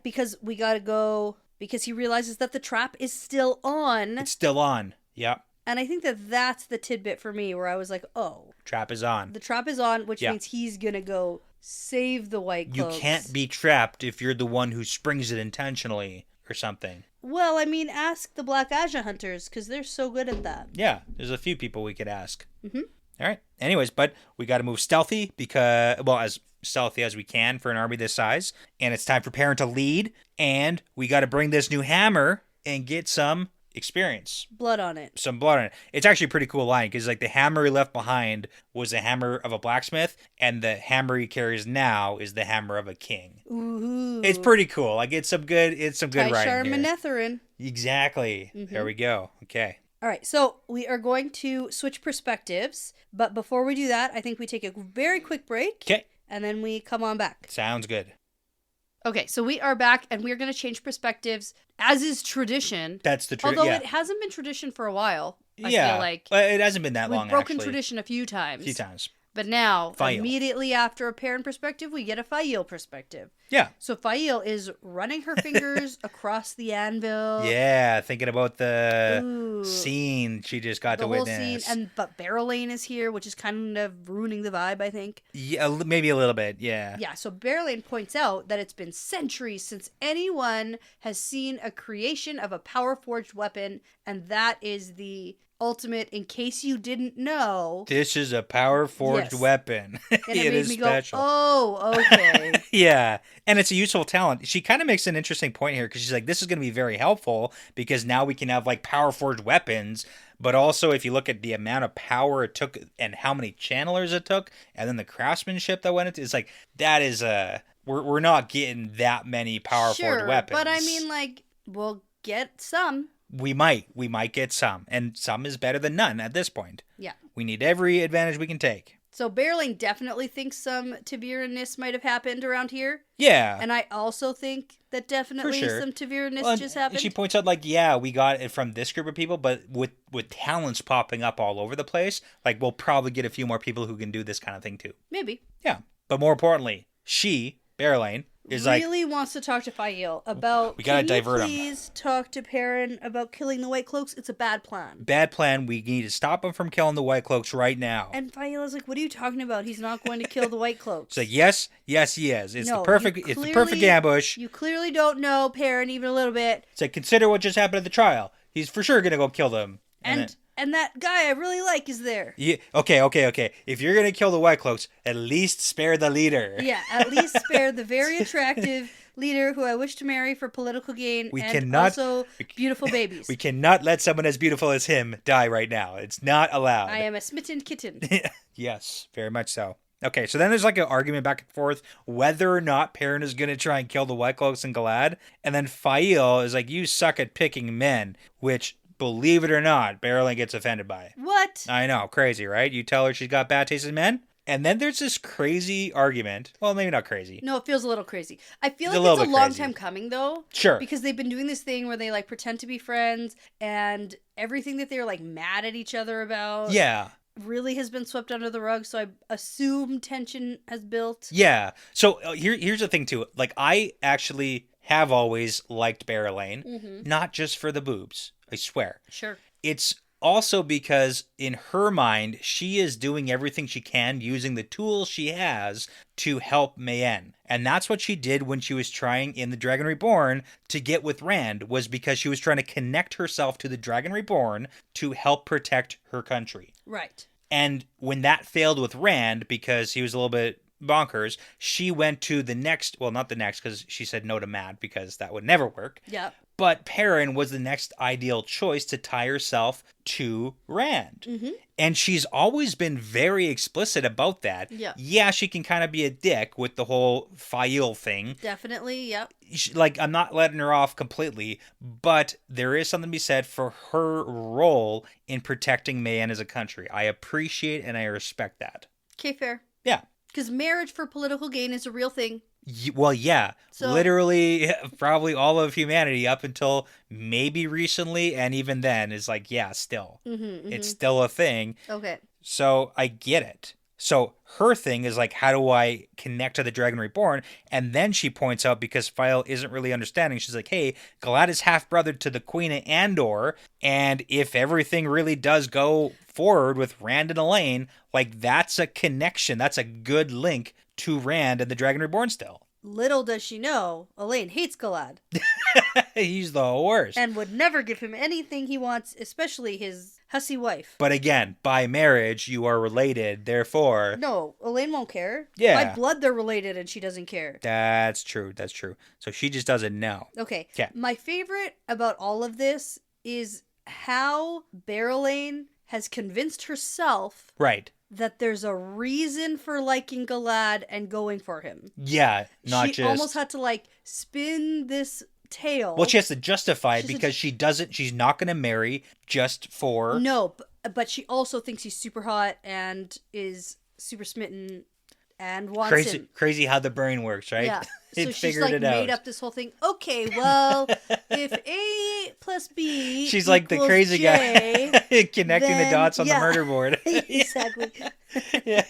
because we gotta go, because he realizes that the trap is still on. It's still on, yeah. And I think that's the tidbit for me where I was like, oh. Trap is on. The trap is on, which means he's gonna go save the White Cloaks. You can't be trapped if you're the one who springs it intentionally or something. Well, I mean, ask the Black Aja hunters, because they're so good at that. Yeah, there's a few people we could ask. Mm-hmm. All right. Anyways, but we got to move stealthy as stealthy as we can for an army this size. And it's time for Perrin to lead. And we got to bring this new hammer and get some experience. Blood on it. Some blood on it. It's actually a pretty cool line because like the hammer he left behind was the hammer of a blacksmith, and the hammer he carries now is the hammer of a king. Ooh. It's pretty cool. Like it's some good writing here. Exactly. Mm-hmm. There we go. Okay. All right, so we are going to switch perspectives, but before we do that, I think we take a very quick break. Okay. And then we come on back. Sounds good. Okay, so we are back, and we're going to change perspectives, as is tradition. That's the tradition. Although it hasn't been tradition for a while, I feel like. It hasn't been that long, We've broken tradition a few times. But now, immediately after a Perrin perspective, we get a Fail perspective. Yeah. So Fail is running her fingers across the anvil. Yeah, thinking about the scene she just got to witness. The whole scene, but Berelain is here, which is kind of ruining the vibe, I think. Yeah, maybe a little bit, yeah. Yeah, so Berelain points out that it's been centuries since anyone has seen a creation of a power-forged weapon, and that is the... ultimate, in case you didn't know. This is a power forged weapon. And it made me special. Go, oh, okay. Yeah. And it's a useful talent. She kind of makes an interesting point here because she's like, this is going to be very helpful because now we can have like power forged weapons. But also, if you look at the amount of power it took and how many channelers it took, and then the craftsmanship that went into it's like, that is we're not getting that many power forged weapons. But I mean, like, we'll get some. We might get some, and some is better than none at this point. Yeah. We need every advantage we can take. So Barreling definitely thinks some Tavira-ness might have happened around here. Yeah. And I also think that definitely some Tavira-ness just happened. And she points out, like, yeah, we got it from this group of people, but with talents popping up all over the place, like, we'll probably get a few more people who can do this kind of thing too. Maybe. Yeah. But more importantly, Barreling, is really wants to talk to Fael about, we gotta divert him. Please talk to Perrin about killing the White Cloaks? It's a bad plan. Bad plan. We need to stop him from killing the White Cloaks right now. And Fael is like, what are you talking about? He's not going to kill the White Cloaks. It's like, yes, he is. It's the perfect ambush. You clearly don't know Perrin even a little bit. It's like, consider what just happened at the trial. He's for sure going to go kill them. And that guy I really like is there. Yeah, okay. If you're going to kill the White Cloaks, at least spare the leader. Yeah, at least spare the very attractive leader who I wish to marry for political gain also beautiful babies. We cannot let someone as beautiful as him die right now. It's not allowed. I am a smitten kitten. Yes, very much so. Okay, so then there's like an argument back and forth whether or not Perrin is going to try and kill the White Cloaks and Galad. And then Fael is like, you suck at picking men, which... Believe it or not, Barreling gets offended by. What? I know, crazy, right? You tell her she's got bad taste in men? And then there's this crazy argument. Well, maybe not crazy. No, it feels a little crazy. I feel like it's a long time coming, though. Sure. Because they've been doing this thing where they, like, pretend to be friends, and everything that they're, like, mad at each other about... Yeah. Really has been swept under the rug, so I assume tension has built. Yeah. So here's the thing, too. Like, I actually have always liked Barreling, not just for the boobs. I swear. Sure. It's also because in her mind, she is doing everything she can using the tools she has to help Mayenne. And that's what she did when she was trying in The Dragon Reborn to get with Rand, was because she was trying to connect herself to the Dragon Reborn to help protect her country. Right. And when that failed with Rand, because he was a little bit bonkers, she went to the next, well, not the next, because she said no to Matt, because that would never work. Yeah. But Perrin was the next ideal choice to tie herself to Rand. Mm-hmm. And she's always been very explicit about that. Yeah. Yeah, she can kind of be a dick with the whole Fael thing. Definitely, yep. Like, I'm not letting her off completely, but there is something to be said for her role in protecting Mayenne as a country. I appreciate and I respect that. Okay, fair. Yeah. Because marriage for political gain is a real thing. Well, yeah. So, literally, probably all of humanity up until maybe recently, and even then is like, yeah, still. It's still a thing. Okay. So I get it. So her thing is like, how do I connect to the Dragon Reborn? And then she points out, because Fael isn't really understanding, she's like, hey, Galad is half-brother to the Queen of Andor, and if everything really does go forward with Rand and Elaine, like, that's a connection. That's a good link to Rand and the Dragon Reborn still. Little does she know, Elaine hates Galad. He's the worst. And would never give him anything he wants, especially his hussy wife. But again, by marriage, you are related, therefore... No, Elaine won't care. Yeah. By blood, they're related, and she doesn't care. That's true. So she just doesn't know. Okay. Yeah. My favorite about all of this is how Barreling has convinced herself... Right. that there's a reason for liking Galad and going for him. Yeah, She almost had to, like, spin this tale. Well, she has to justify it because she's not going to marry just for... No, but she also thinks he's super hot and is super smitten and wants him. Crazy how the brain works, right? Yeah. It so she's figured like it out. made up this whole thing. Okay, well, if A plus B she's like the crazy J, guy connecting the dots on the murder board. Exactly. Yeah.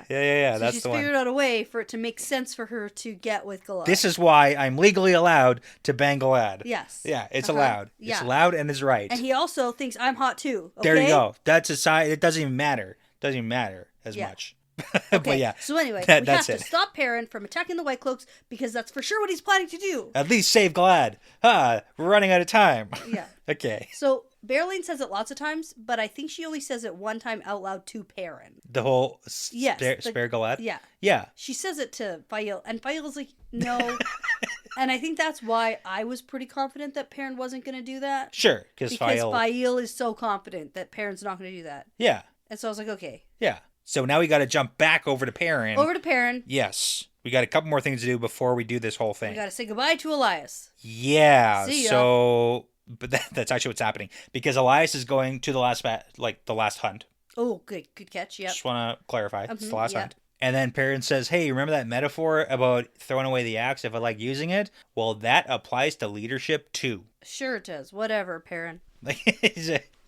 So That's she's the one. figured out a way for it to make sense for her to get with Galad. This is why I'm legally allowed to bang Galad. Yes. Yeah, it's allowed. Yeah. It's allowed and it's right. And he also thinks I'm hot too. Okay? There you go. That's a side. It doesn't even matter. Doesn't even matter as much. Okay. But yeah. So anyway, we have that's to it. stop Perrin from attacking the White Cloaks because that's for sure what he's planning to do. At least save Galad. We're running out of time. Yeah. Okay. So Barreling says it lots of times, but I think she only says it one time out loud to Perrin. The whole Yes, spare Galad? Yeah. Yeah. She says it to Fael, and Fael's like, no. And I think that's why I was pretty confident that Perrin wasn't going to do that. Sure, because Fael is so confident that Perrin's not going to do that. Yeah. And so I was like, okay. Yeah. So now we got to jump back over to Perrin. Over to Perrin. Yes. We got a couple more things to do before we do this whole thing. We got to say goodbye to Elias. Yeah. See ya. So but that's actually what's happening because Elias is going to the last hunt. Oh, good catch. Yep. Just want to clarify. It's the last yeah. hunt. And then Perrin says, hey, remember that metaphor about throwing away the axe if I like using it? Well, that applies to leadership too. Sure it does. Whatever, Perrin.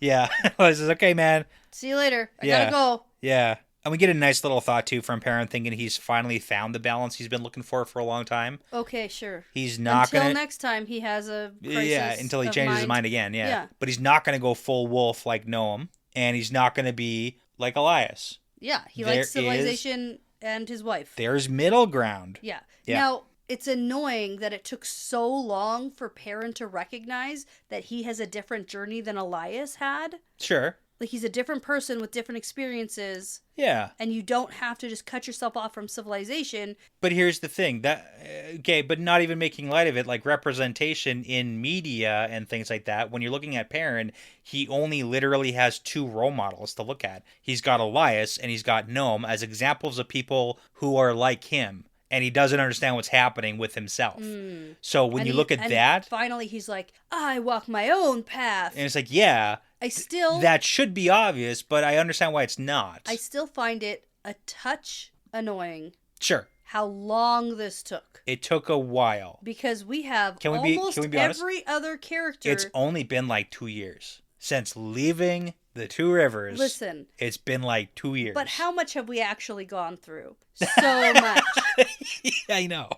Yeah. I says, okay, man. See you later. I gotta go. Yeah. And we get a nice little thought, too, from Perrin thinking he's finally found the balance he's been looking for a long time. Okay, sure. He's not going to... Until next time he has a crisis. Yeah, until he changes his mind again, yeah. But he's not going to go full wolf like Noam, and he's not going to be like Elias. Yeah, he likes civilization and his wife. There's middle ground. Yeah. Now, it's annoying that it took so long for Perrin to recognize that he has a different journey than Elias had. Sure. Like, he's a different person with different experiences. Yeah. And you don't have to just cut yourself off from civilization. But here's the thing. But not even making light of it, like representation in media and things like that. When you're looking at Perrin, he only literally has 2 role models to look at. He's got Elias and he's got Noam as examples of people who are like him. And he doesn't understand what's happening with himself. So when you look at that... Finally, he's like, I walk my own path. And it's like, yeah... That should be obvious, but I understand why it's not. I still find it a touch annoying. Sure. How long this took. It took a while. Because we have can we be honest? Every other character. It's only been like 2 years. Since leaving the 2 rivers. Listen. It's been like 2 years. But how much have we actually gone through? So much. I know.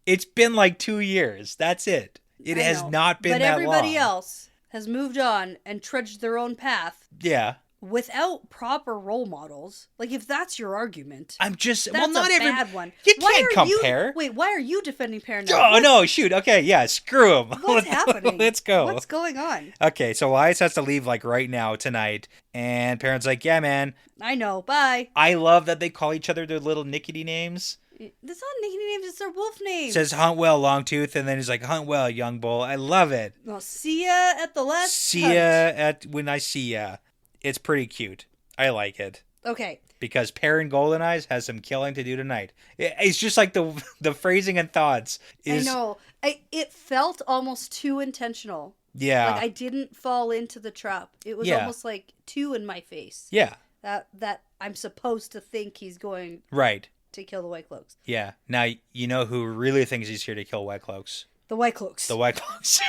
It's been like 2 years. That's it. It has not been that long. But everybody else has moved on and trudged their own path. Yeah. Without proper role models. Like, if that's your argument. I'm just... That's well, not a every... bad one. You can't compare. Wait, why are you defending Perrin now? Oh, no, shoot. Okay, yeah, screw him. What's happening? Let's go. What's going on? Okay, so Elias has to leave, like, right now, tonight. And Perrin's like, yeah, man. I know, bye. I love that they call each other their little nickety names. That's not nickety names, it's their wolf names. Says hunt well, Longtooth, and then he's like, hunt well, young bull. I love it. Well, see ya at the last See hunt. ya when I see ya. It's pretty cute. I like it. Okay. Because Perrin Golden Eyes has some killing to do tonight. It's just like the phrasing and thoughts is... I know. It felt almost too intentional. Yeah. Like I didn't fall into the trap. It was almost like too in my face. Yeah. That I'm supposed to think he's going... Right. To kill the White Cloaks. Yeah. Now, you know who really thinks he's here to kill White Cloaks? The White Cloaks. The White Cloaks.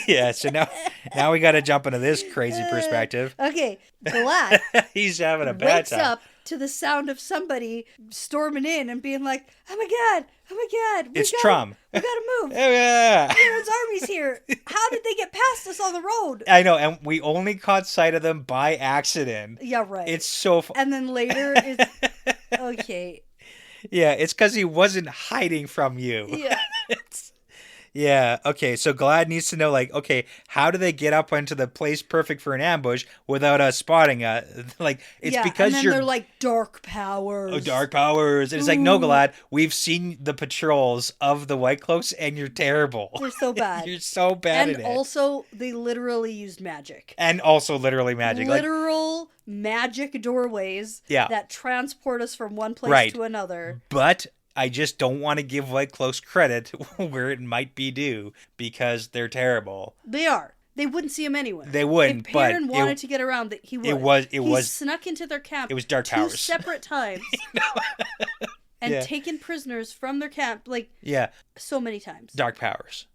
Yeah, so now we got to jump into this crazy perspective. Okay, Glad. He's having a bad time. Wakes up to the sound of somebody storming in and being like, oh my god, it's Trum. We gotta move. Oh, yeah. Aaron's army's here. How did they get past us on the road? I know, and we only caught sight of them by accident. Yeah, right. It's so fun. And then later, it's... Okay. Yeah, it's because he wasn't hiding from you. Yeah. Yeah, okay, so Glad needs to know, like, okay, how do they get up into the place perfect for an ambush without us spotting it? Like, it's because and then they're like, dark powers. Oh, dark powers. And it's like, no, Glad, we've seen the patrols of the White Cloaks, and you're terrible. They're so bad. You're so bad at it. And also, they literally used magic. And also literally magic. Literal magic doorways that transport us from one place to another. But... I just don't want to give White Cloaks credit where it might be due because they're terrible. They are. They wouldn't see him anyway. They wouldn't. If Perrin wanted to get around, he would. He snuck into their camp. It was dark powers. 2 separate times. And taken prisoners from their camp, so many times. Dark powers.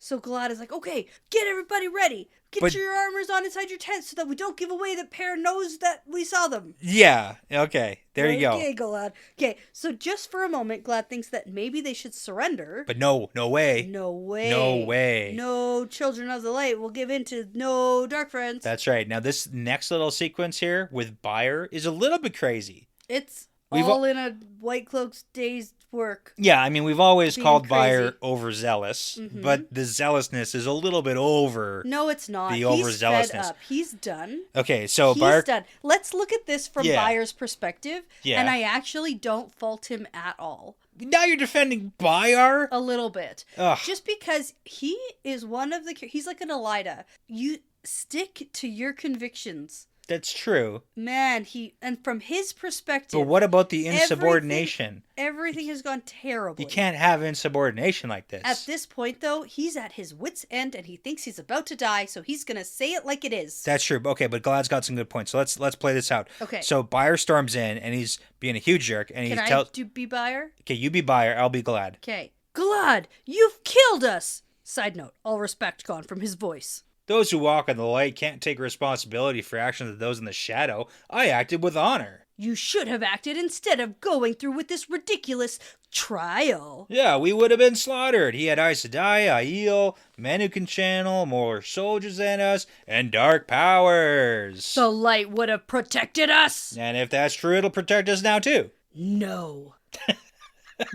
So Glad is like, okay, get everybody ready. Get your armors on inside your tent so that we don't give away that Perrin knows that we saw them. Yeah, okay. There you go. Okay, Glad. Okay, so just for a moment, Glad thinks that maybe they should surrender. But no way. No way. No way. No children of the light will give in to no dark friends. That's right. Now this next little sequence here with Buyer is a little bit crazy. It's all in a White Cloak's day's work. Yeah, I mean, we've always called Buyer overzealous, but the zealousness is a little bit over. No, it's not. The overzealousness. He's fed up. He's done. Okay, so He's done. Let's look at this from Buyer's perspective, and I actually don't fault him at all. Now you're defending Buyer? A little bit. Ugh. Just because he is one of the... He's like an Elida. You stick to your convictions. That's true. Man, and from his perspective... But what about the insubordination? Everything has gone terribly. You can't have insubordination like this. At this point, though, he's at his wit's end, and he thinks he's about to die, so he's going to say it like it is. That's true. Okay, but Glad's got some good points. So let's play this out. Okay. So Buyer storms in, and he's being a huge jerk, and he tells... Can I be Buyer? Okay, you be Buyer. I'll be Glad. Okay. Glad, you've killed us! Side note, all respect gone from his voice. Those who walk in the light can't take responsibility for actions of those in the shadow. I acted with honor. You should have acted instead of going through with this ridiculous trial. Yeah, we would have been slaughtered. He had Aes Sedai, Aiel, men who can channel, more soldiers than us, and dark powers. The light would have protected us. And if that's true, it'll protect us now too. No.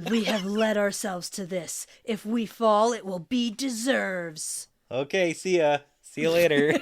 We have led ourselves to this. If we fall, it will be deserves. Okay, see ya. See you later.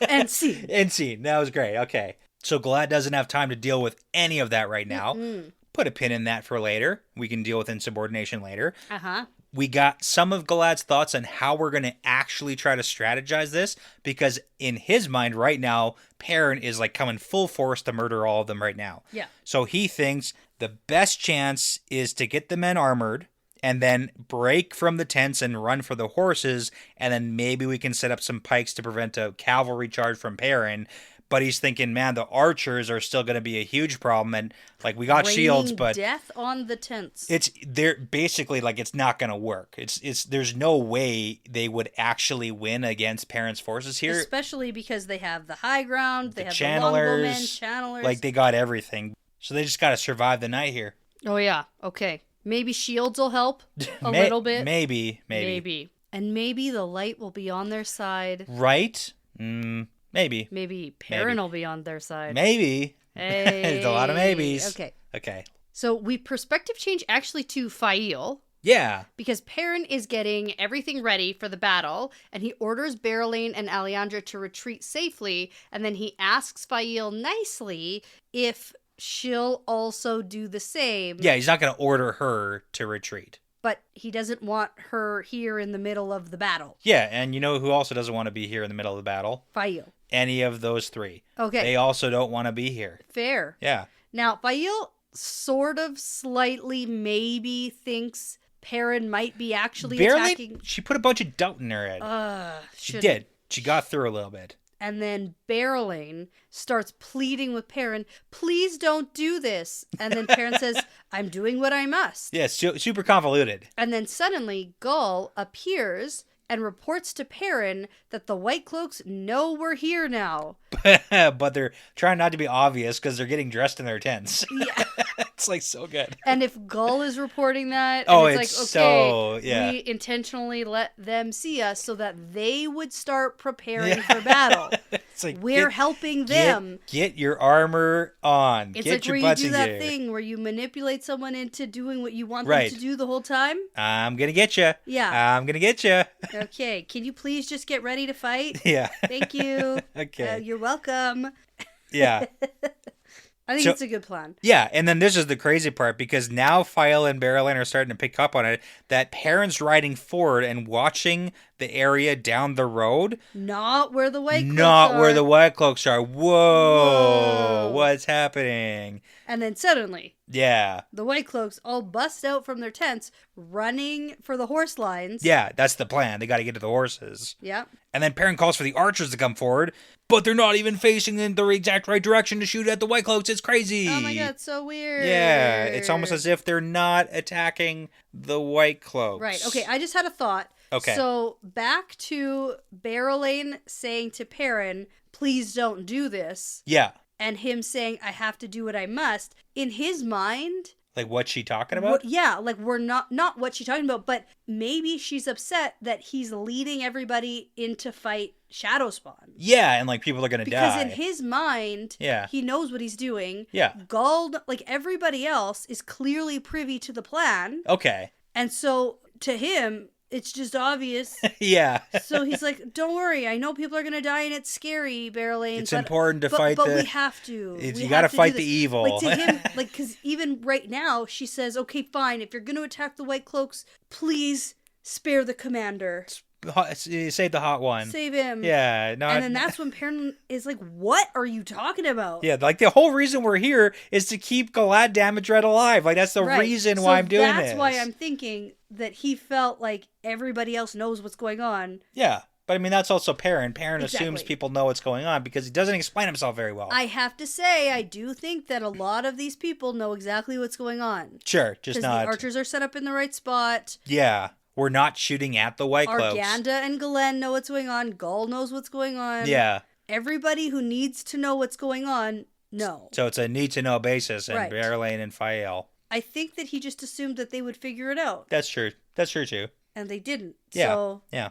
And scene. And scene. That was great. Okay. So Glad doesn't have time to deal with any of that right now. Mm-mm. Put a pin in that for later. We can deal with insubordination later. Uh-huh. We got some of Glad's thoughts on how we're going to actually try to strategize this, because in his mind right now, Perrin is like coming full force to murder all of them right now. Yeah. So he thinks the best chance is to get the men armored and then break from the tents and run for the horses, and then maybe we can set up some pikes to prevent a cavalry charge from Perrin. But he's thinking, man, the archers are still going to be a huge problem, and like we got raining shields, but death on the tents. They're basically like it's not going to work. It's there's no way they would actually win against Perrin's forces here, especially because they have the high ground, they have channelers, the longbowmen, channelers, like they got everything. So they just got to survive the night here. Oh yeah, okay. Maybe shields will help a little bit. Maybe. And maybe the light will be on their side. Right? Maybe. Maybe Perrin will be on their side. Maybe. Hey. There's a lot of maybes. Okay. So we perspective change actually to Fael. Yeah. Because Perrin is getting everything ready for the battle, and he orders Berylane and Alejandra to retreat safely, and then he asks Fael nicely if she'll also do the same. Yeah, he's not going to order her to retreat. But he doesn't want her here in the middle of the battle. Yeah, and you know who also doesn't want to be here in the middle of the battle? Fael. Any of those three. Okay. They also don't want to be here. Fair. Yeah. Now, Fael sort of slightly maybe thinks Perrin might be actually attacking. She put a bunch of doubt in her head. She did. She got through a little bit. And then Berylane starts pleading with Perrin, please don't do this. And then Perrin says, I'm doing what I must. Yeah, super convoluted. And then suddenly Gull appears and reports to Perrin that the White Cloaks know we're here now. But they're trying not to be obvious because they're getting dressed in their tents. Yeah. It's like so good. And if Gull is reporting that, it's like, okay, yeah. we intentionally let them see us so that they would start preparing for battle. It's like, we're helping them. Get your armor on. It's get like your where butts you do in that gear. thing where you manipulate someone into doing what you want them to do the whole time. I'm going to get you. Yeah. I'm going to get you. Okay. Can you please just get ready to fight? Yeah. Thank you. Okay. You're welcome. Yeah. I think it's a good plan. Yeah, and then this is the crazy part, because now Fael and Berylane are starting to pick up on it, that Perrin's riding forward and watching the area down the road. Not where the White Cloaks are. Not where the White Cloaks are. Whoa. What's happening? And then suddenly, yeah, the White Cloaks all bust out from their tents, running for the horse lines. Yeah, that's the plan. They got to get to the horses. Yeah. And then Perrin calls for the archers to come forward, but they're not even facing in the exact right direction to shoot at the White Cloaks. It's crazy. Oh my god, it's so weird. Yeah, it's almost as if they're not attacking the White Cloaks. Right, okay, I just had a thought. Okay. So, back to Berylane saying to Perrin, please don't do this. Yeah. And him saying, I have to do what I must. In his mind... Like, what's she talking about? We're not what she's talking about, but maybe she's upset that he's leading everybody in to fight Shadowspawn. Yeah, and like people are going to die. Because in his mind, he knows what he's doing. Yeah. Gald, like everybody else, is clearly privy to the plan. Okay. And so, to him... it's just obvious. Yeah. So he's like, don't worry. I know people are going to die and it's scary, Berylane. It's important to fight But we have to. You got to fight the evil. Like to him, like, because even right now, she says, okay, fine. If you're going to attack the White Cloaks, please spare the commander. save the hot one. Save him. Yeah. No, and then that's when Perrin is like, what are you talking about? Yeah, like the whole reason we're here is to keep Galad Damodred alive. Like that's the reason why I'm doing this. That's why I'm thinking that he felt like everybody else knows what's going on. Yeah. But I mean, that's also Perrin. Perrin Exactly. assumes people know what's going on because he doesn't explain himself very well. I have to say, I do think that a lot of these people know exactly what's going on. Sure, just not. Because the archers are set up in the right spot. Yeah, we're not shooting at the White Cloaks. Arganda and Galen know what's going on. Gull knows what's going on. Yeah. Everybody who needs to know what's going on, no. So it's a need-to-know basis, and Right. Berelain and Fael. I think that he just assumed that they would figure it out. That's true. That's true, too. And they didn't. Yeah, So yeah.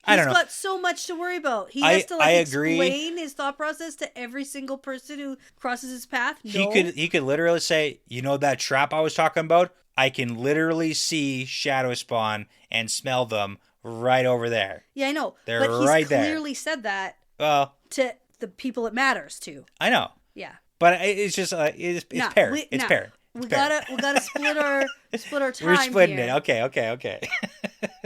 I don't know. He's got so much to worry about. He has to I agree. explain his thought process to every single person who crosses his path. No. He could literally say, you know that trap I was talking about? I can literally see shadow spawn and smell them right over there. Yeah, I know. They're but he's right there. clearly said that Well, to the people it matters to. I know. Yeah. But it's just it's Perrin. It's Perrin. We gotta split our time. We're splitting here. it. Okay.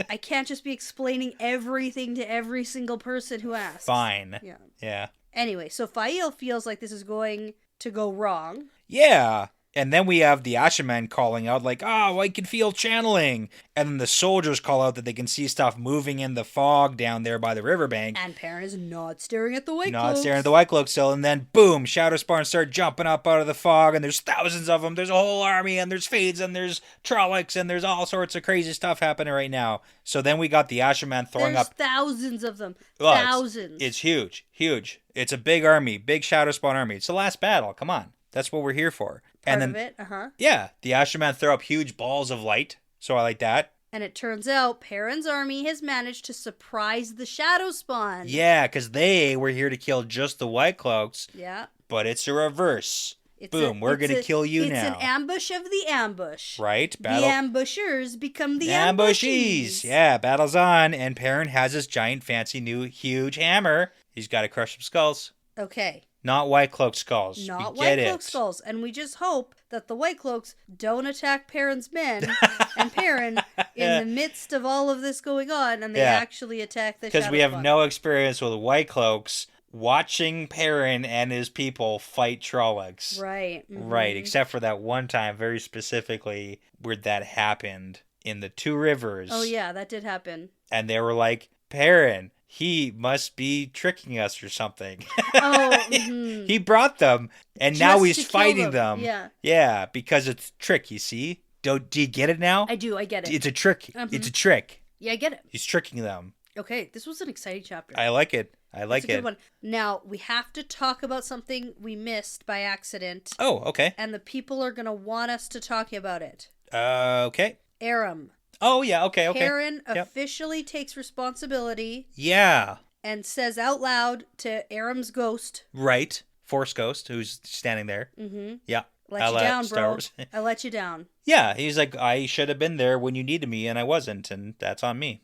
I can't just be explaining everything to every single person who asks. Fine. Yeah. Yeah. Anyway, so Fael feels like this is going to go wrong. Yeah. And then we have the Ashaman calling out like, oh, I can feel channeling. And then the soldiers call out that they can see stuff moving in the fog down there by the riverbank. And Perrin is not staring at the White Not Cloaks. staring at the White Cloak still. And then, boom, shadow spawn start jumping up out of the fog. And there's thousands of them. There's a whole army. And there's Fades. And there's Trollocs. And there's all sorts of crazy stuff happening right now. So then we got the Ashaman throwing There's up. thousands of them. Well, thousands. It's huge. Huge. It's a big army. Big shadow spawn army. It's the last battle. Come on. That's what we're here for. Part and then, of it, uh-huh. Yeah, the Ashaman throw up huge balls of light. So I like that. And it turns out Perrin's army has managed to surprise the shadow spawn. Yeah, because they were here to kill just the White Cloaks. Yeah. But it's a reverse. Boom, we're going to kill you now. It's an ambush of the ambush. Right? The ambushers become the ambushees. Yeah, battle's on. And Perrin has his giant, fancy, new, huge hammer. He's got to crush some skulls. Okay. Not White Cloak skulls. Not White Cloak skulls. And we just hope that the White Cloaks don't attack Perrin's men and Perrin in the midst of all of this going on, and they actually attack the shadow Because we have spawn. no experience with White Cloaks watching Perrin and his people fight Trollocs. Right. Mm-hmm. Right, except for that one time, very specifically, where that happened in the Two Rivers. Oh, yeah, that did happen. And they were like, Perrin, he must be tricking us or something. Oh, mm-hmm. He brought them, and Just now he's to kill fighting them. them. Yeah, because it's a trick, you see? Do you get it now? I do, I get it. It's a trick. Mm-hmm. It's a trick. Yeah, I get it. He's tricking them. Okay, this was an exciting chapter. I like it. I like It's a it. good one. Now, we have to talk about something we missed by accident. Oh, okay. And the people are going to want us to talk about it. Okay. Aram. Oh, yeah, okay. Perrin officially takes responsibility. Yeah. And says out loud to Aram's ghost. Right. Force Ghost, who's standing there. Mm-hmm. Yeah. Let you down, bro. I let you down. Yeah, he's like, I should have been there when you needed me, and I wasn't, and that's on me.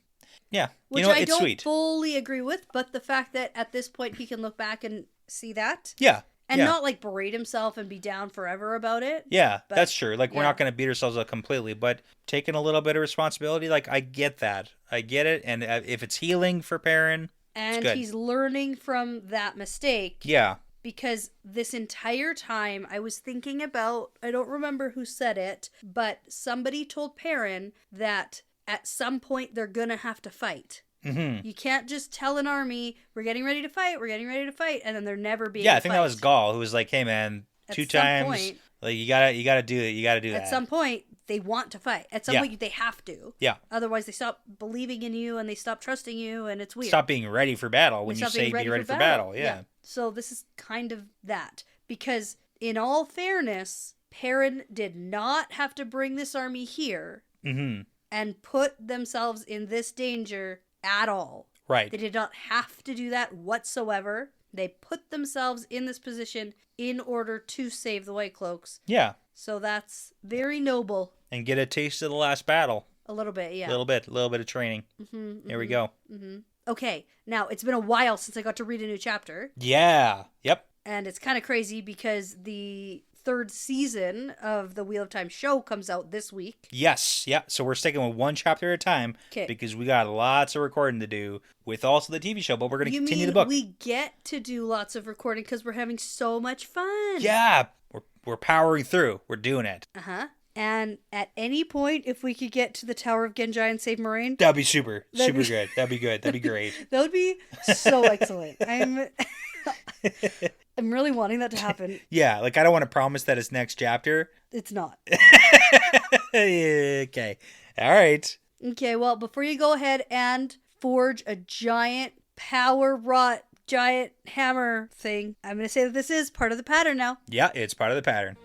Yeah. Which you know what? I It's don't sweet. fully agree with, but the fact that at this point he can look back and see that. Yeah. And not like berate himself and be down forever about it. Yeah, but, that's true. Like, we're not going to beat ourselves up completely, but taking a little bit of responsibility, like, I get that. I get it, and if it's healing for Perrin, and it's good. he's learning from that mistake. Yeah. Because this entire time I was thinking about, I don't remember who said it, but somebody told Perrin that at some point they're going to have to fight. Mm-hmm. You can't just tell an army, we're getting ready to fight, and then they're never being Yeah, I think that was Gaul, who was like, hey, man, two times, point, like, you gotta do it. You gotta do that. At some point, they want to fight. At some point, they have to. Yeah. Otherwise, they stop believing in you and they stop trusting you, and it's weird. Stop being ready for battle when you say be ready for battle. Yeah. So this is kind of that. Because in all fairness, Perrin did not have to bring this army here and put themselves in this danger at all. Right. They did not have to do that whatsoever. They put themselves in this position in order to save the White Cloaks. Yeah. So that's very noble. And get a taste of the last battle. A little bit, yeah. A little bit of training. Here we go. Okay, now it's been a while since I got to read a new chapter. Yeah. Yep. And it's kind of crazy because the third season of the Wheel of Time show comes out this week. Yes, yeah. So we're sticking with one chapter at a time because we got lots of recording to do with also the TV show, but we're going to continue the book. We get to do lots of recording because we're having so much fun. Yeah, we're powering through. We're doing it. Uh-huh. And at any point, if we could get to the Tower of Genji and save Moraine... That'd be super good. That'd be good. That'd be great. That would be so excellent. I'm really wanting that to happen. Yeah, like I don't want to promise that it's next chapter. It's not. Okay. All right. Okay, well, before you go ahead and forge a giant power-wrought giant hammer thing, I'm going to say that this is part of the pattern now. Yeah, it's part of the pattern.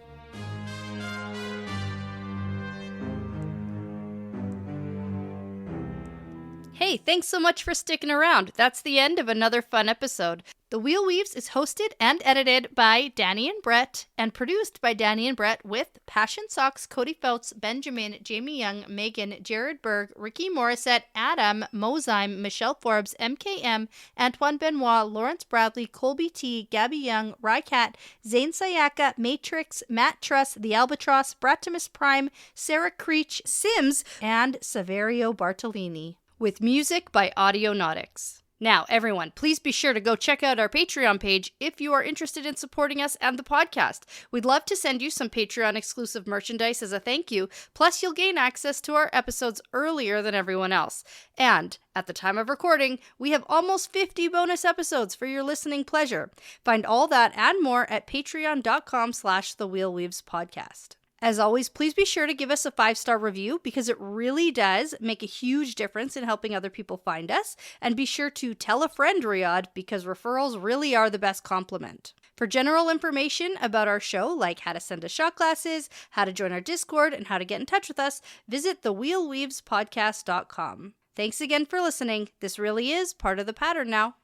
Hey, thanks so much for sticking around. That's the end of another fun episode. The Wheel Weaves is hosted and edited by Dani and Brett and produced by Dani and Brett with Passion Socks, Cody Fouts, Benjamin, Jamie Young, Megan, Jared Berg, Rikky Morrisette, Adam, Mozyme, Michelle Forbes, MKM, Antoine Benoit, Lawrence Bradley, Colby T, Gabby Young, Rycat, Zane Sayaka, Matrix, Matt Truss, The Albatross, Bratimus Prime, Sarah Creech, Sims, and Saverio Bartolini. With music by Audionautics. Now, everyone, please be sure to go check out our Patreon page if you are interested in supporting us and the podcast. We'd love to send you some Patreon-exclusive merchandise as a thank you, plus you'll gain access to our episodes earlier than everyone else. And, at the time of recording, we have almost 50 bonus episodes for your listening pleasure. Find all that and more at patreon.com/thewheelweavespodcast. As always, please be sure to give us a 5-star review because it really does make a huge difference in helping other people find us. And be sure to tell a friend, Riyadh, because referrals really are the best compliment. For general information about our show, like how to send us shot glasses, how to join our Discord, and how to get in touch with us, visit thewheelweavespodcast.com. Thanks again for listening. This really is part of the pattern now.